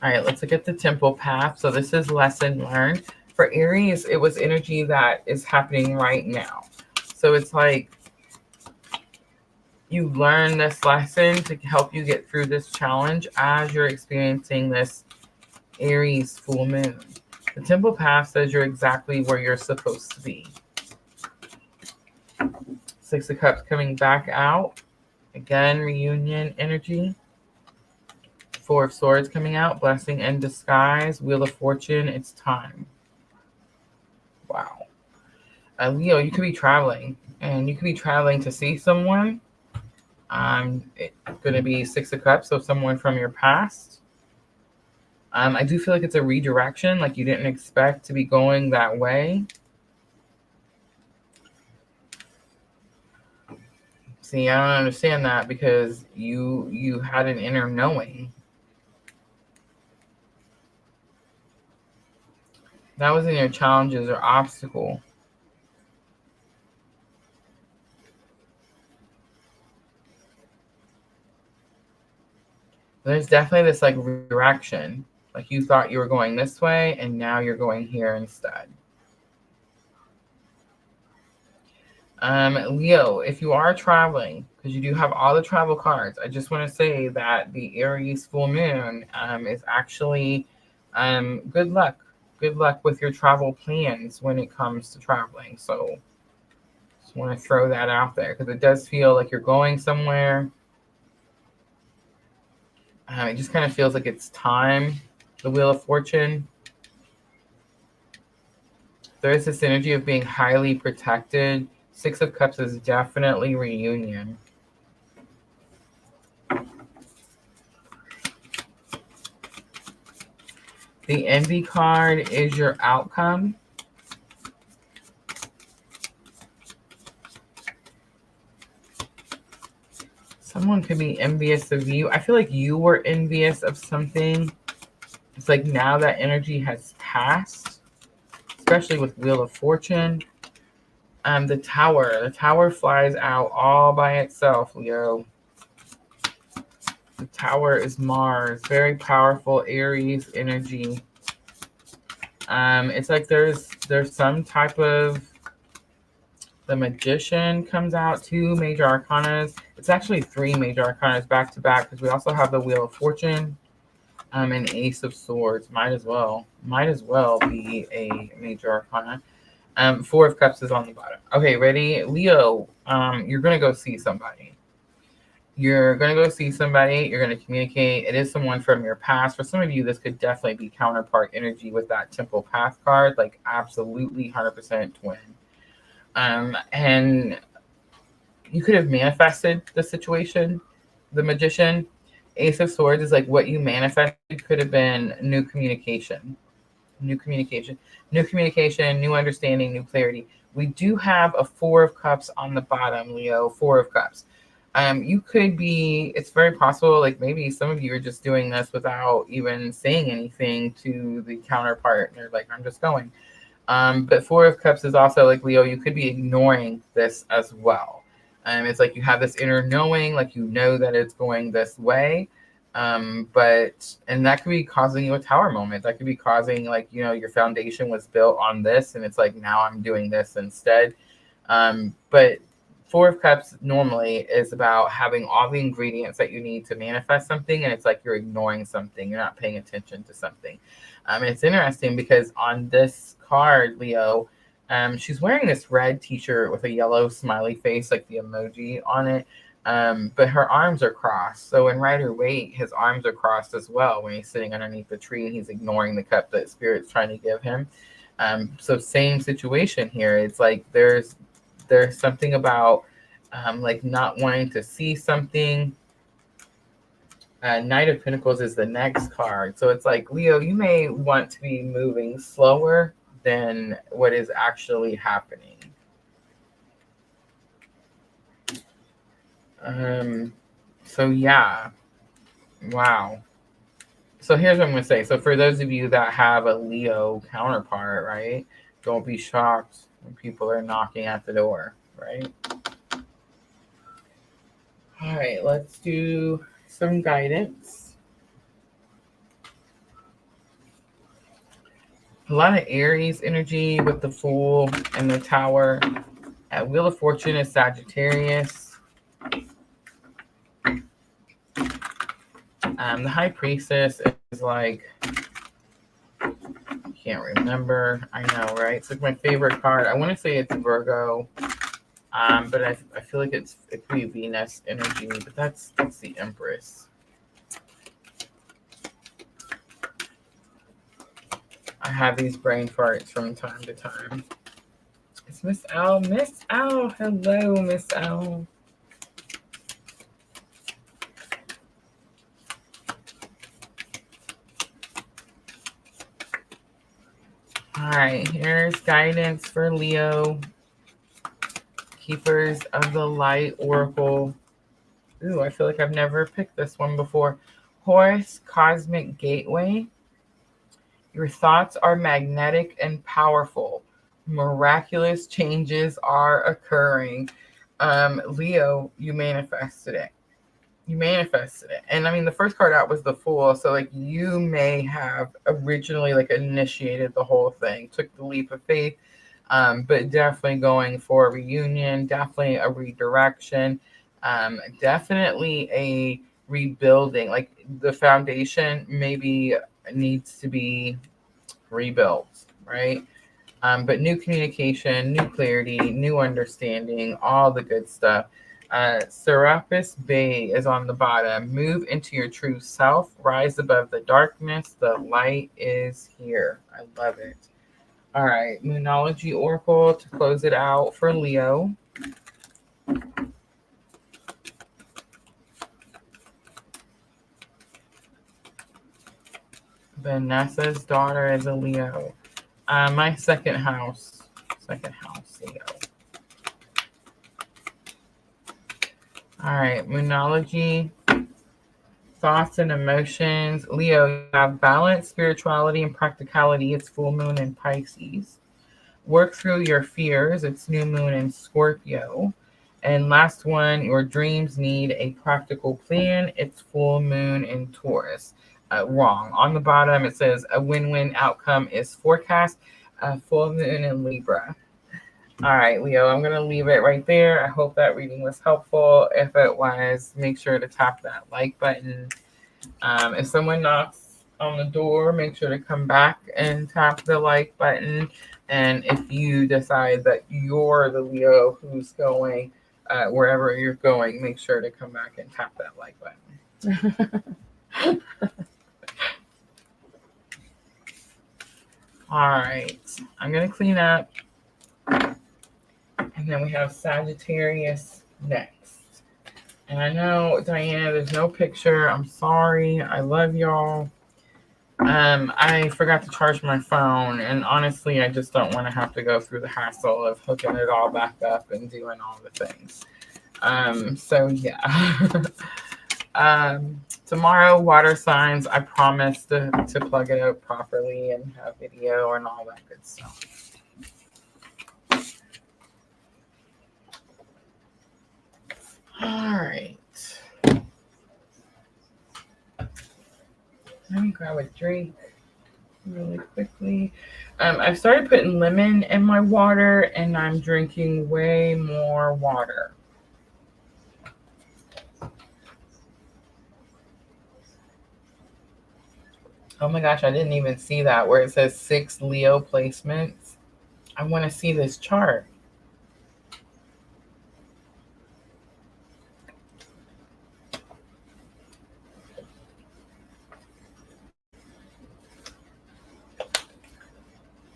All right, let's look at the Temple path. So this is lesson learned. For Aries, it was energy that is happening right now. So it's like you learn this lesson to help you get through this challenge as you're experiencing this Aries full moon. The Temple path says you're exactly where you're supposed to be. Six of Cups coming back out. Again, reunion energy. Four of Swords coming out. Blessing in disguise. Wheel of Fortune. It's time. Wow. Leo, you could be traveling. And you could be traveling to see someone. It's going to be Six of Cups, so someone from your past. I do feel like it's a redirection, like you didn't expect to be going that way. See, I don't understand that because you had an inner knowing. That was in your challenges or obstacle. There's definitely this like redirection. Like you thought you were going this way and now you're going here instead. Leo, if you are traveling, because you do have all the travel cards, I just want to say that the Aries full moon is actually good luck. Good luck with your travel plans when it comes to traveling. So just want to throw that out there because it does feel like you're going somewhere. It just kind of feels like it's time. The Wheel of Fortune. There is this energy of being highly protected. Six of Cups is definitely reunion. The Envy card is your outcome. Someone could be envious of you. I feel like you were envious of something. It's like now that energy has passed, especially with Wheel of Fortune. The Tower flies out all by itself, Leo. The Tower is Mars, very powerful Aries energy. It's like there's some type of, the Magician comes out, 2 major arcanas. It's actually 3 major arcanas back to back because we also have the Wheel of Fortune and Ace of Swords. Might as well be a major arcana. 4 of Cups is on the bottom. Okay, ready? Leo, you're going to go see somebody. You're going to go see somebody. You're going to communicate. It is someone from your past. For some of you, this could definitely be counterpart energy with that Temple Path card. Like absolutely 100% twin. And you could have manifested the situation. The Magician. Ace of Swords is like what you manifested could have been new communication. New communication, new understanding, new clarity. We do have a 4 of Cups on the bottom, Leo. 4 of Cups. You could be, it's very possible, like maybe some of you are just doing this without even saying anything to the counterpart. And they're like, I'm just going. But Four of Cups is also like, Leo, you could be ignoring this as well. It's like you have this inner knowing, like you know that it's going this way. And that could be causing you a tower moment. That could be causing, like, you know, your foundation was built on this and it's like, now I'm doing this instead. But Four of Cups normally is about having all the ingredients that you need to manifest something, and it's like you're ignoring something, you're not paying attention to something. And it's interesting because on this card, Leo, she's wearing this red t-shirt with a yellow smiley face, like the emoji on it. But her arms are crossed. So in Rider-Waite, his arms are crossed as well when he's sitting underneath the tree and he's ignoring the cup that Spirit's trying to give him. So same situation here. It's like there's something about like not wanting to see something. Knight of Pentacles is the next card. So it's like, Leo, you may want to be moving slower than what is actually happening. So yeah. Wow. So here's what I'm going to say. So for those of you that have a Leo counterpart, right? Don't be shocked when people are knocking at the door, right? All right, let's do some guidance. A lot of Aries energy with the Fool and the Tower. Wheel of Fortune is Sagittarius. The High Priestess is like, can't remember. I know, right? It's like my favorite card. I want to say it's Virgo, but I feel like it could be Venus energy, but that's the Empress. I have these brain farts from time to time. It's Miss L. Miss L. Hello, Miss L. All right, here's guidance for Leo. Keepers of the Light Oracle. Ooh, I feel like I've never picked this one before. Horus, Cosmic Gateway. Your thoughts are magnetic and powerful. Miraculous changes are occurring. Leo, you manifested it. You manifested it. And I mean, the first card out was the Fool. So like you may have originally like initiated the whole thing, took the leap of faith, but definitely going for a reunion, definitely a redirection, definitely a rebuilding. Like the foundation maybe needs to be rebuilt, right? But new communication, new clarity, new understanding, all the good stuff. Serapis Bay is on the bottom. Move into your true self. Rise above the darkness. The light is here. I love it. All right. Moonology Oracle to close it out for Leo. Vanessa's daughter is a Leo. My second house, Leo. All right, Moonology, thoughts and emotions. Leo, you have balance, spirituality, and practicality. It's full moon in Pisces. Work through your fears. It's new moon in Scorpio. And last one, your dreams need a practical plan. It's full moon in Taurus. Wrong. On the bottom, it says a win-win outcome is forecast. Full moon in Libra. All right, Leo, I'm going to leave it right there. I hope that reading was helpful. If it was, make sure to tap that like button. If someone knocks on the door, make sure to come back and tap the like button. And if you decide that you're the Leo who's going wherever you're going, make sure to come back and tap that like button. All right, I'm going to clean up. And then we have Sagittarius next. And I know, Diana, there's no picture. I'm sorry. I love y'all. I forgot to charge my phone. And honestly, I just don't want to have to go through the hassle of hooking it all back up and doing all the things. So yeah. Tomorrow, water signs, I promise to plug it out properly and have video and all that good stuff. All right. Let me grab a drink really quickly. I've started putting lemon in my water and I'm drinking way more water. Oh my gosh, I didn't even see that where it says 6 Leo placements. I want to see this chart.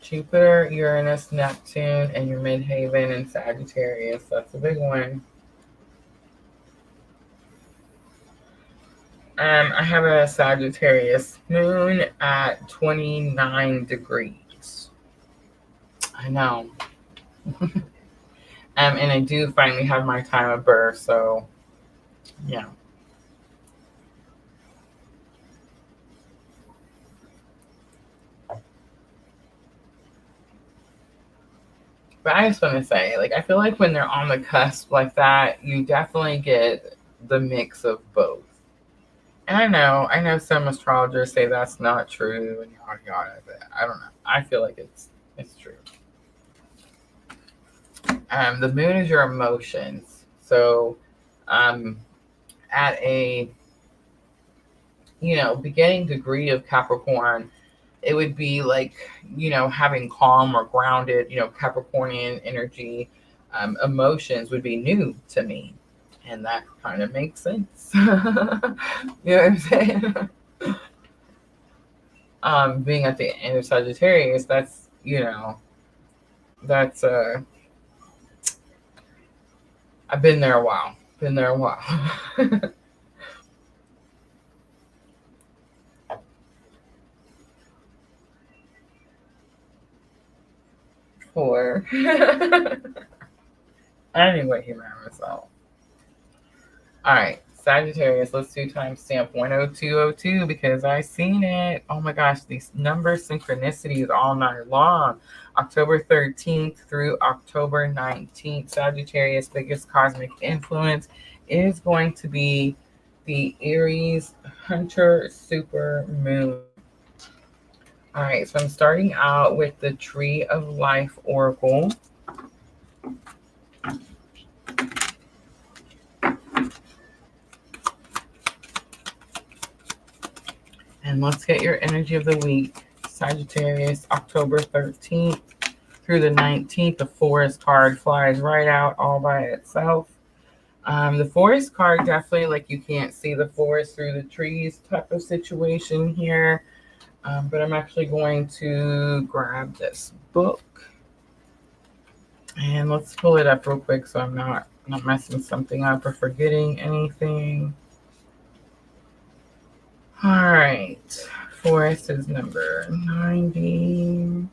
Jupiter, Uranus, Neptune, and your midhaven in Sagittarius. That's a big one. I have a Sagittarius moon at 29 degrees. I know. And I do finally have my time of birth, so yeah. But I just want to say, like, I feel like when they're on the cusp like that, you definitely get the mix of both. And I know some astrologers say that's not true and yada yada, but I don't know. I feel like it's true. The moon is your emotions. So at a beginning degree of Capricorn, it would be like, having calm or grounded, Capricornian energy. Emotions would be new to me. And that kind of makes sense. You know what I'm saying? Being at the end of Sagittarius, that's, that's, I've been there a while. Been there a while. 4. Anyway, humor myself. All right, Sagittarius, let's do timestamp 10202 because I seen it. Oh my gosh, these number synchronicities all night long. October 13th through October 19th, Sagittarius' biggest cosmic influence is going to be the Aries Hunter Super Moon. All right, so I'm starting out with the Tree of Life Oracle. And let's get your energy of the week. Sagittarius, October 13th through the 19th. The Forest card flies right out all by itself. The Forest card definitely, like, you can't see the forest through the trees type of situation here. But I'm actually going to grab this book. And let's pull it up real quick so I'm not messing something up or forgetting anything. All right. Forest is number 90.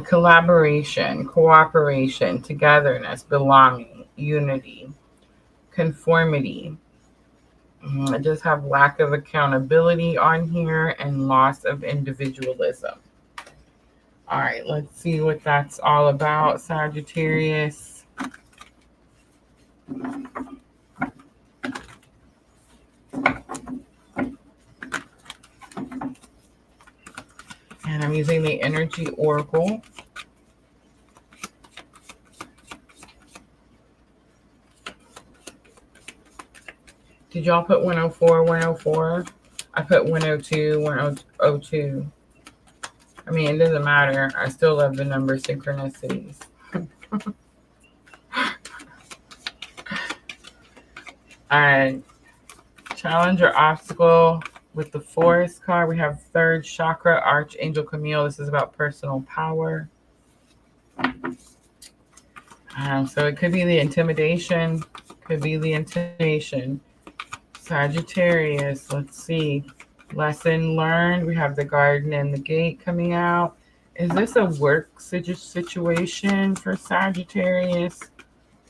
Collaboration, cooperation, togetherness, belonging, unity, conformity. I just have lack of accountability on here and loss of individualism. All right, let's see what that's all about, Sagittarius. And I'm using the Energy Oracle. Did y'all put 104, 104? I put 102, 102. I mean, it doesn't matter. I still love the number synchronicities. All right. Challenge or obstacle with the Forest card. We have third chakra, Archangel Camille. This is about personal power. So it could be the intimidation. Sagittarius, let's see. Lesson learned. We have the garden and the gate coming out. Is this a work situation for Sagittarius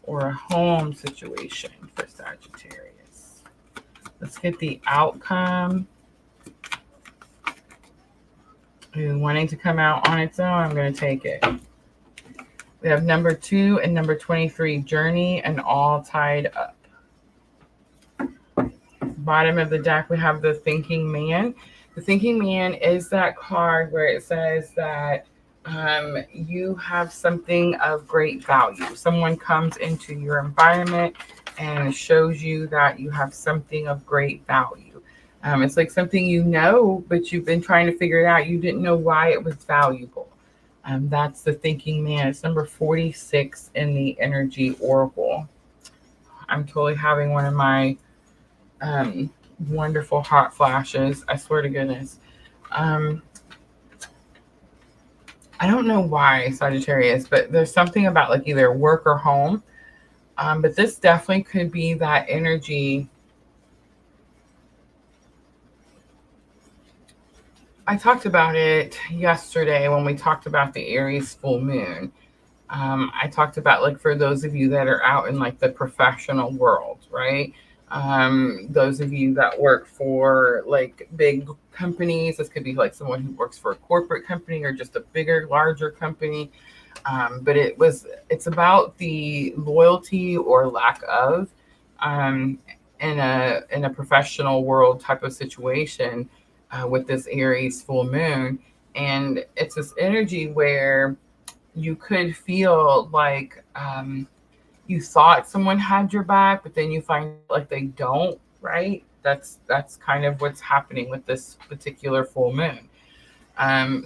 or a home situation for Sagittarius? Let's get the outcome. Wanting to come out on its own, I'm going to take it. We have number 2 and number 23, journey and all tied up. Bottom of the deck, we have the thinking man. The thinking man is that card where it says that you have something of great value. Someone comes into your environment and shows you that you have something of great value. It's like something you know, but you've been trying to figure it out. You didn't know why it was valuable. That's the thinking man. It's number 46 in the energy oracle. I'm totally having one of my wonderful hot flashes. I swear to goodness. I don't know why, Sagittarius, but there's something about like either work or home. But this definitely could be that energy. I talked about it yesterday when we talked about the Aries full moon. I talked about like for those of you that are out in like the professional world, right? Those of you that work for like big companies, this could be like someone who works for a corporate company or just a bigger, larger company. But it's about the loyalty or lack of in a professional world type of situation with this Aries full moon. And it's this energy where you could feel like you thought someone had your back, but then you find like they don't, right? That's kind of what's happening with this particular full moon.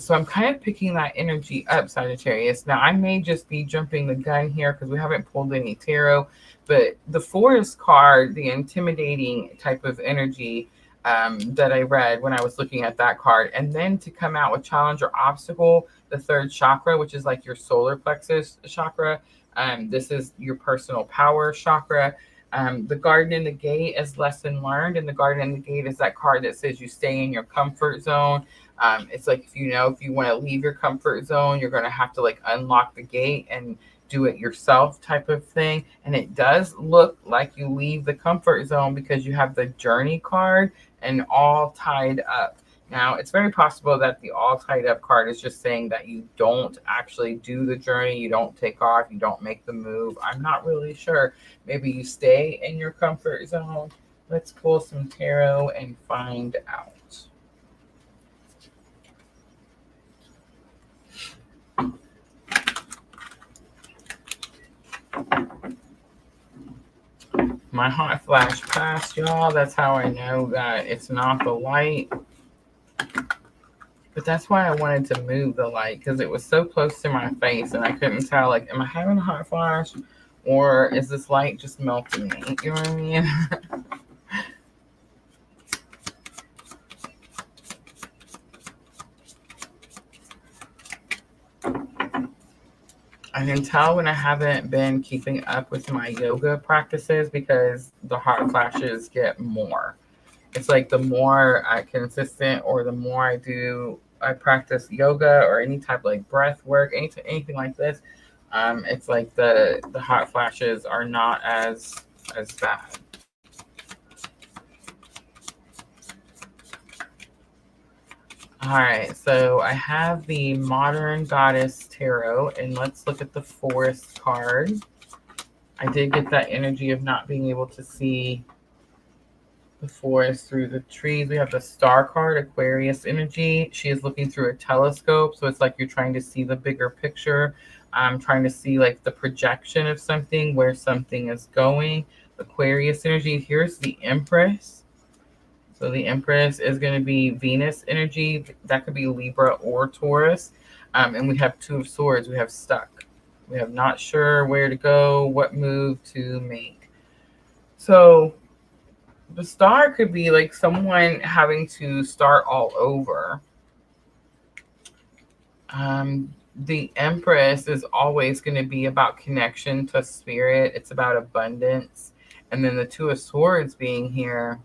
So I'm kind of picking that energy up, Sagittarius. Now I may just be jumping the gun here because we haven't pulled any tarot, but the Forest card, the intimidating type of energy that I read when I was looking at that card, and then to come out with challenge or obstacle, the third chakra, which is like your solar plexus chakra. This is your personal power chakra. The garden and the gate is lesson learned, and the garden and the gate is that card that says you stay in your comfort zone. It's like if you want to leave your comfort zone, you're going to have to like unlock the gate and do it yourself type of thing. And it does look like you leave the comfort zone because you have the journey card and all tied up. Now, it's very possible that the all tied up card is just saying that you don't actually do the journey, you don't take off, you don't make the move. I'm not really sure. Maybe you stay in your comfort zone. Let's pull some tarot and find out. My hot flash passed, y'all. That's how I know that it's not the light. But that's why I wanted to move the light, because it was so close to my face and I couldn't tell, like, am I having a hot flash or is this light just melting me? You know what I mean? I can tell when I haven't been keeping up with my yoga practices because the hot flashes get more. It's like the more I consistent or the more I practice yoga or any type of like breath work, anything like this, it's like the hot flashes are not as bad. All right, so I have the Modern Goddess Tarot, and let's look at the Forest card. I did get that energy of not being able to see the forest through the trees. We have the Star card, Aquarius energy. She is looking through a telescope, so it's like you're trying to see the bigger picture. I'm trying to see like the projection of something, where something is going. Aquarius energy. Here's the Empress. So the Empress is going to be Venus energy. That could be Libra or Taurus. And we have Two of Swords. We have stuck. We have not sure where to go, what move to make. So the Star could be like someone having to start all over. The Empress is always going to be about connection to spirit. It's about abundance. And then the Two of Swords being here,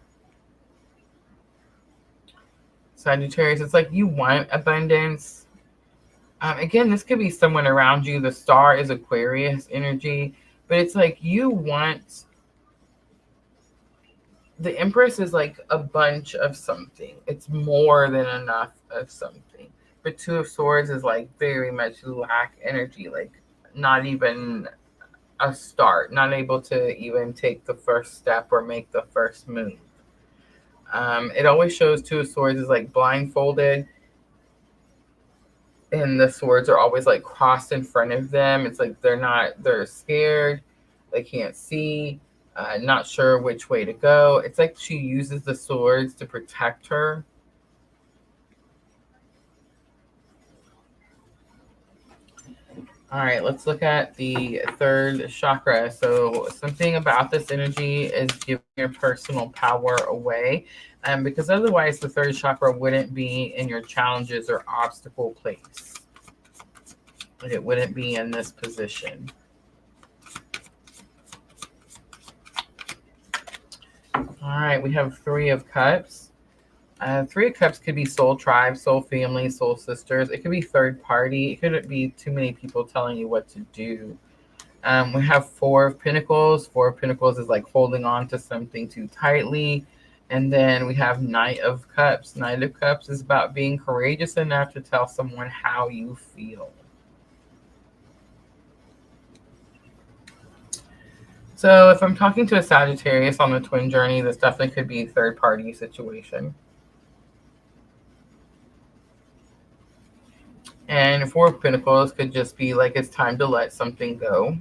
Sagittarius, it's like you want abundance, Again, this could be someone around you. The star is Aquarius energy, but it's like you want, the Empress is like a bunch of something. It's more than enough of something. But Two of Swords is like very much lack energy, like not even a start, not able to even take the first step or make the first move. It always shows Two of Swords is like blindfolded, and the swords are always like crossed in front of them. It's like they're scared, they can't see, not sure which way to go. It's like she uses the swords to protect her. All right, let's look at the third chakra. So something about this energy is giving your personal power away, because otherwise the third chakra wouldn't be in your challenges or obstacle place. It wouldn't be in this position. All right, we have Three of Cups. Three of Cups could be soul tribe, soul family, soul sisters. It could be third party. It couldn't be too many people telling you what to do. We have Four of Pentacles. Four of Pentacles is like holding on to something too tightly. And then we have Knight of Cups. Knight of Cups is about being courageous enough to tell someone how you feel. So if I'm talking to a Sagittarius on the twin journey, this definitely could be a third party situation. And Four of Pentacles could just be like it's time to let something go.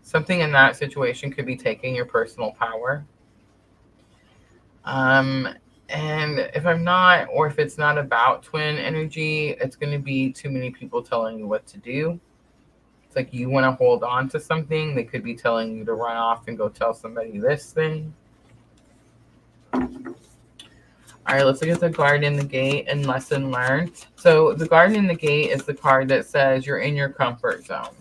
Something in that situation could be taking your personal power. And if I'm not, or if it's not about twin energy, it's going to be too many people telling you what to do. It's like you want to hold on to something. They could be telling you to run off and go tell somebody this thing. All right, let's look at the Garden in the Gate and lesson learned. So the Garden in the Gate is the card that says you're in your comfort zone.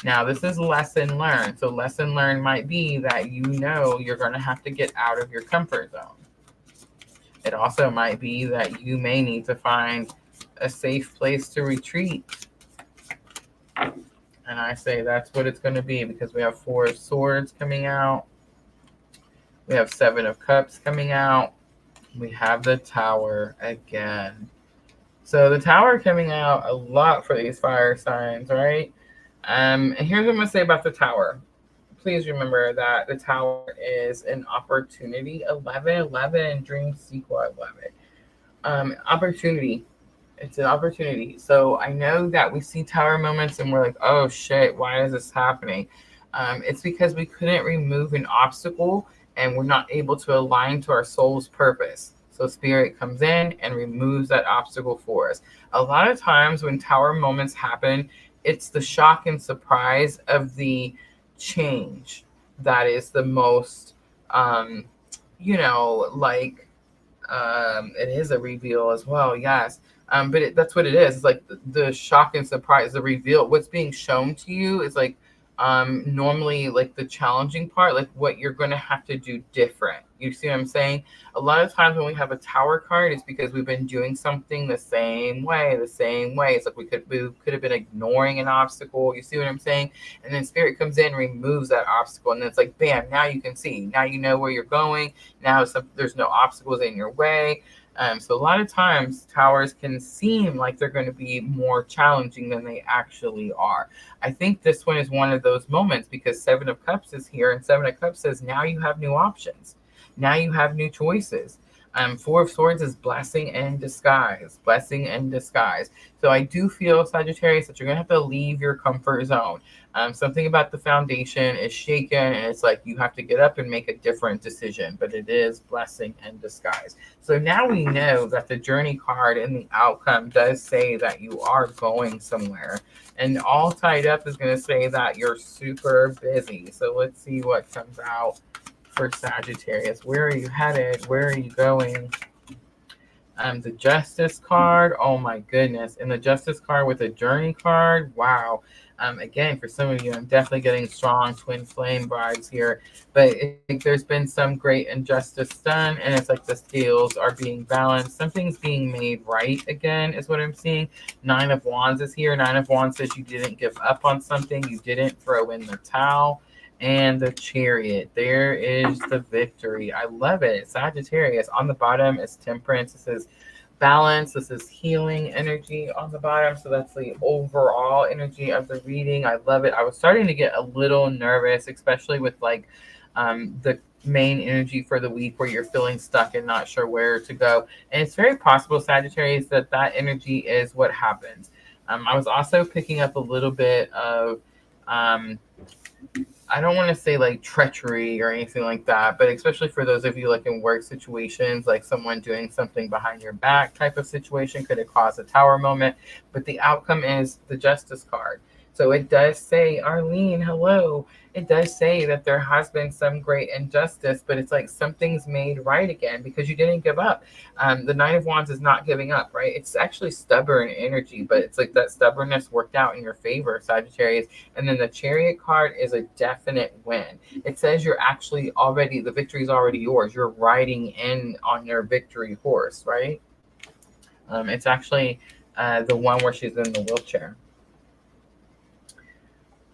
Now, this is lesson learned. So lesson learned might be that you know you're going to have to get out of your comfort zone. It also might be that you may need to find a safe place to retreat. And I say that's what it's going to be because we have Four of Swords coming out. We have Seven of Cups coming out. We have the Tower again. So the Tower coming out a lot for these fire signs, right? And here's what I'm going to say about the Tower. Please remember that the Tower is an opportunity. 11 dream sequel 11. Opportunity. It's an opportunity. So I know that we see Tower moments and we're like, oh shit, why is this happening? It's because we couldn't remove an obstacle and we're not able to align to our soul's purpose. So Spirit comes in and removes that obstacle for us. A lot of times when Tower moments happen, it's the shock and surprise of the change that is the most, it is a reveal as well, yes. But that's what it is. It's like the shock and surprise, the reveal. What's being shown to you is like normally like the challenging part, like what you're going to have to do different. You see what I'm saying? A lot of times when we have a Tower card, it's because we've been doing something the same way. It's like we could have been ignoring an obstacle. You see what I'm saying? And then Spirit comes in, removes that obstacle, and then it's like, bam, now you can see. Now you know where you're going. Now there's no obstacles in your way. So a lot of times Towers can seem like they're going to be more challenging than they actually are. I think this one is one of those moments because Seven of Cups is here, and Seven of Cups says now you have new options. Now you have new choices. Four of Swords is blessing in disguise. So I do feel, Sagittarius, that you're going to have to leave your comfort zone. Something about the foundation is shaken, and it's like you have to get up and make a different decision, but it is blessing in disguise. So now we know that the journey card and the outcome does say that you are going somewhere. And all tied up is going to say that you're super busy. So let's see what comes out for Sagittarius. Where are you headed? Where are you going? The Justice card, oh my goodness. And the Justice card with a Journey card, wow. Again, for some of you, I'm definitely getting strong twin flame vibes here. But there's been some great injustice done, and it's like the scales are being balanced. Something's being made right again, is what I'm seeing. Nine of Wands is here. Nine of Wands says you didn't give up on something, you didn't throw in the towel. And the Chariot. There is the victory. I love it. Sagittarius. On the bottom is Temperance. This is balance. This is healing energy on the bottom. So that's the overall energy of the reading. I love it. I was starting to get a little nervous, especially with like the main energy for the week where you're feeling stuck and not sure where to go. And it's very possible, Sagittarius, that that energy is what happens. I was also picking up a little bit of I don't want to say like treachery or anything like that, but especially for those of you like in work situations, like someone doing something behind your back type of situation could have caused a tower moment. But the outcome is the Justice card. So it does say, Arlene, hello. It does say that there has been some great injustice, but it's like something's made right again because you didn't give up. The Nine of Wands is not giving up, right? It's actually stubborn energy, but it's like that stubbornness worked out in your favor, Sagittarius. And then the Chariot card is a definite win. It says you're actually already, the victory is already yours. You're riding in on your victory horse, right? It's actually the one where she's in the wheelchair.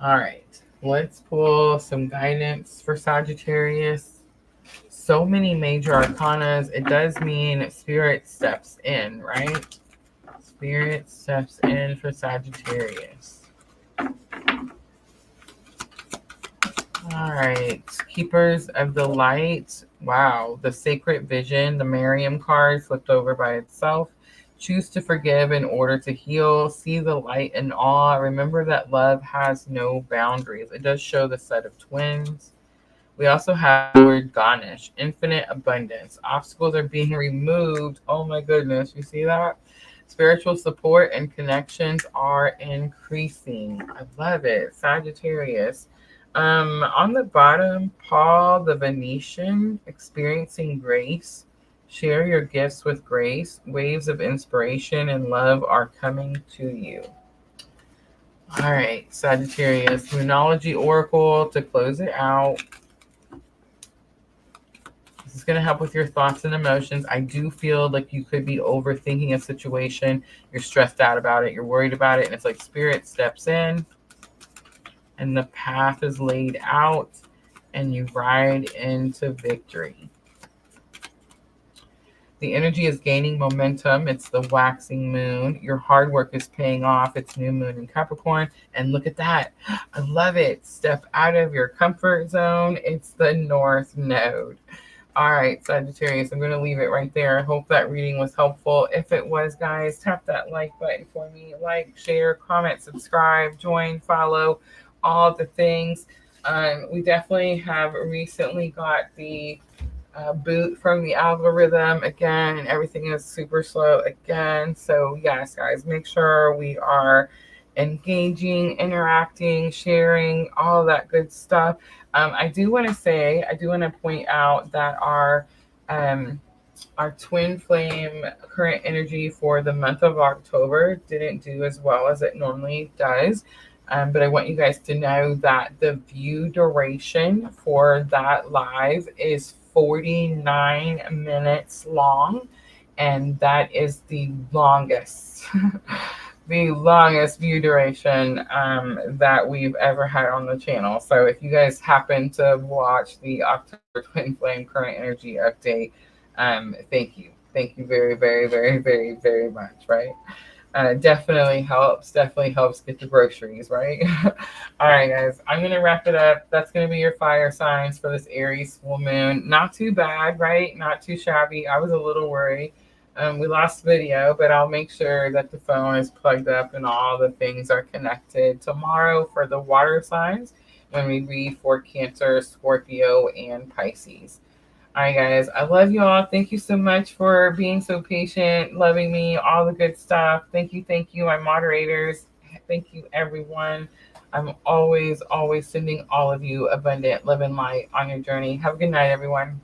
All right, let's pull some guidance for Sagittarius. So many major arcanas. It does mean Spirit steps in, right? Spirit steps in for Sagittarius. All right, Keepers of the Light. Wow, the Sacred Vision, the Miriam card flipped over by itself. Choose to forgive in order to heal. See the light in awe. Remember that love has no boundaries. It does show the set of twins. We also have Lord Ganesh, infinite abundance. Obstacles are being removed. Oh my goodness, you see that? Spiritual support and connections are increasing. I love it. Sagittarius. On the bottom, Paul the Venetian, experiencing grace. Share your gifts with grace. Waves of inspiration and love are coming to you. All right, Sagittarius, Moonology Oracle to close it out. This is going to help with your thoughts and emotions. I do feel like you could be overthinking a situation. You're stressed out about it. You're worried about it. And it's like Spirit steps in and the path is laid out and you ride into victory. The energy is gaining momentum. It's the waxing moon. Your hard work is paying off. It's new moon in Capricorn. And look at that. I love it. Step out of your comfort zone. It's the North Node. All right, Sagittarius, I'm going to leave it right there. I hope that reading was helpful. If it was, guys, tap that like button for me. Like, share, comment, subscribe, join, follow, all the things. We definitely have recently got the boot from the algorithm again, and everything is super slow again. So yes, guys, make sure we are engaging, interacting, sharing, all that good stuff. I do want to point out that our twin flame current energy for the month of October didn't do as well as it normally does. But I want you guys to know that the view duration for that live is 49 minutes long, and that is the longest the longest view duration that we've ever had on the channel. So if you guys happen to watch the October Twin Flame Current Energy update, thank you very, very, very, very, very much, right? Definitely helps get the groceries, right? All right, guys, I'm going to wrap it up. That's going to be your fire signs for this Aries full moon. Not too bad, right? Not too shabby. I was a little worried. We lost video, but I'll make sure that the phone is plugged up and all the things are connected tomorrow for the water signs when we read for Cancer, Scorpio, and Pisces. All right, guys, I love you all. Thank you so much for being so patient, loving me, all the good stuff. Thank you, my moderators. Thank you, everyone. I'm always sending all of you abundant love and light on your journey. Have a good night, everyone.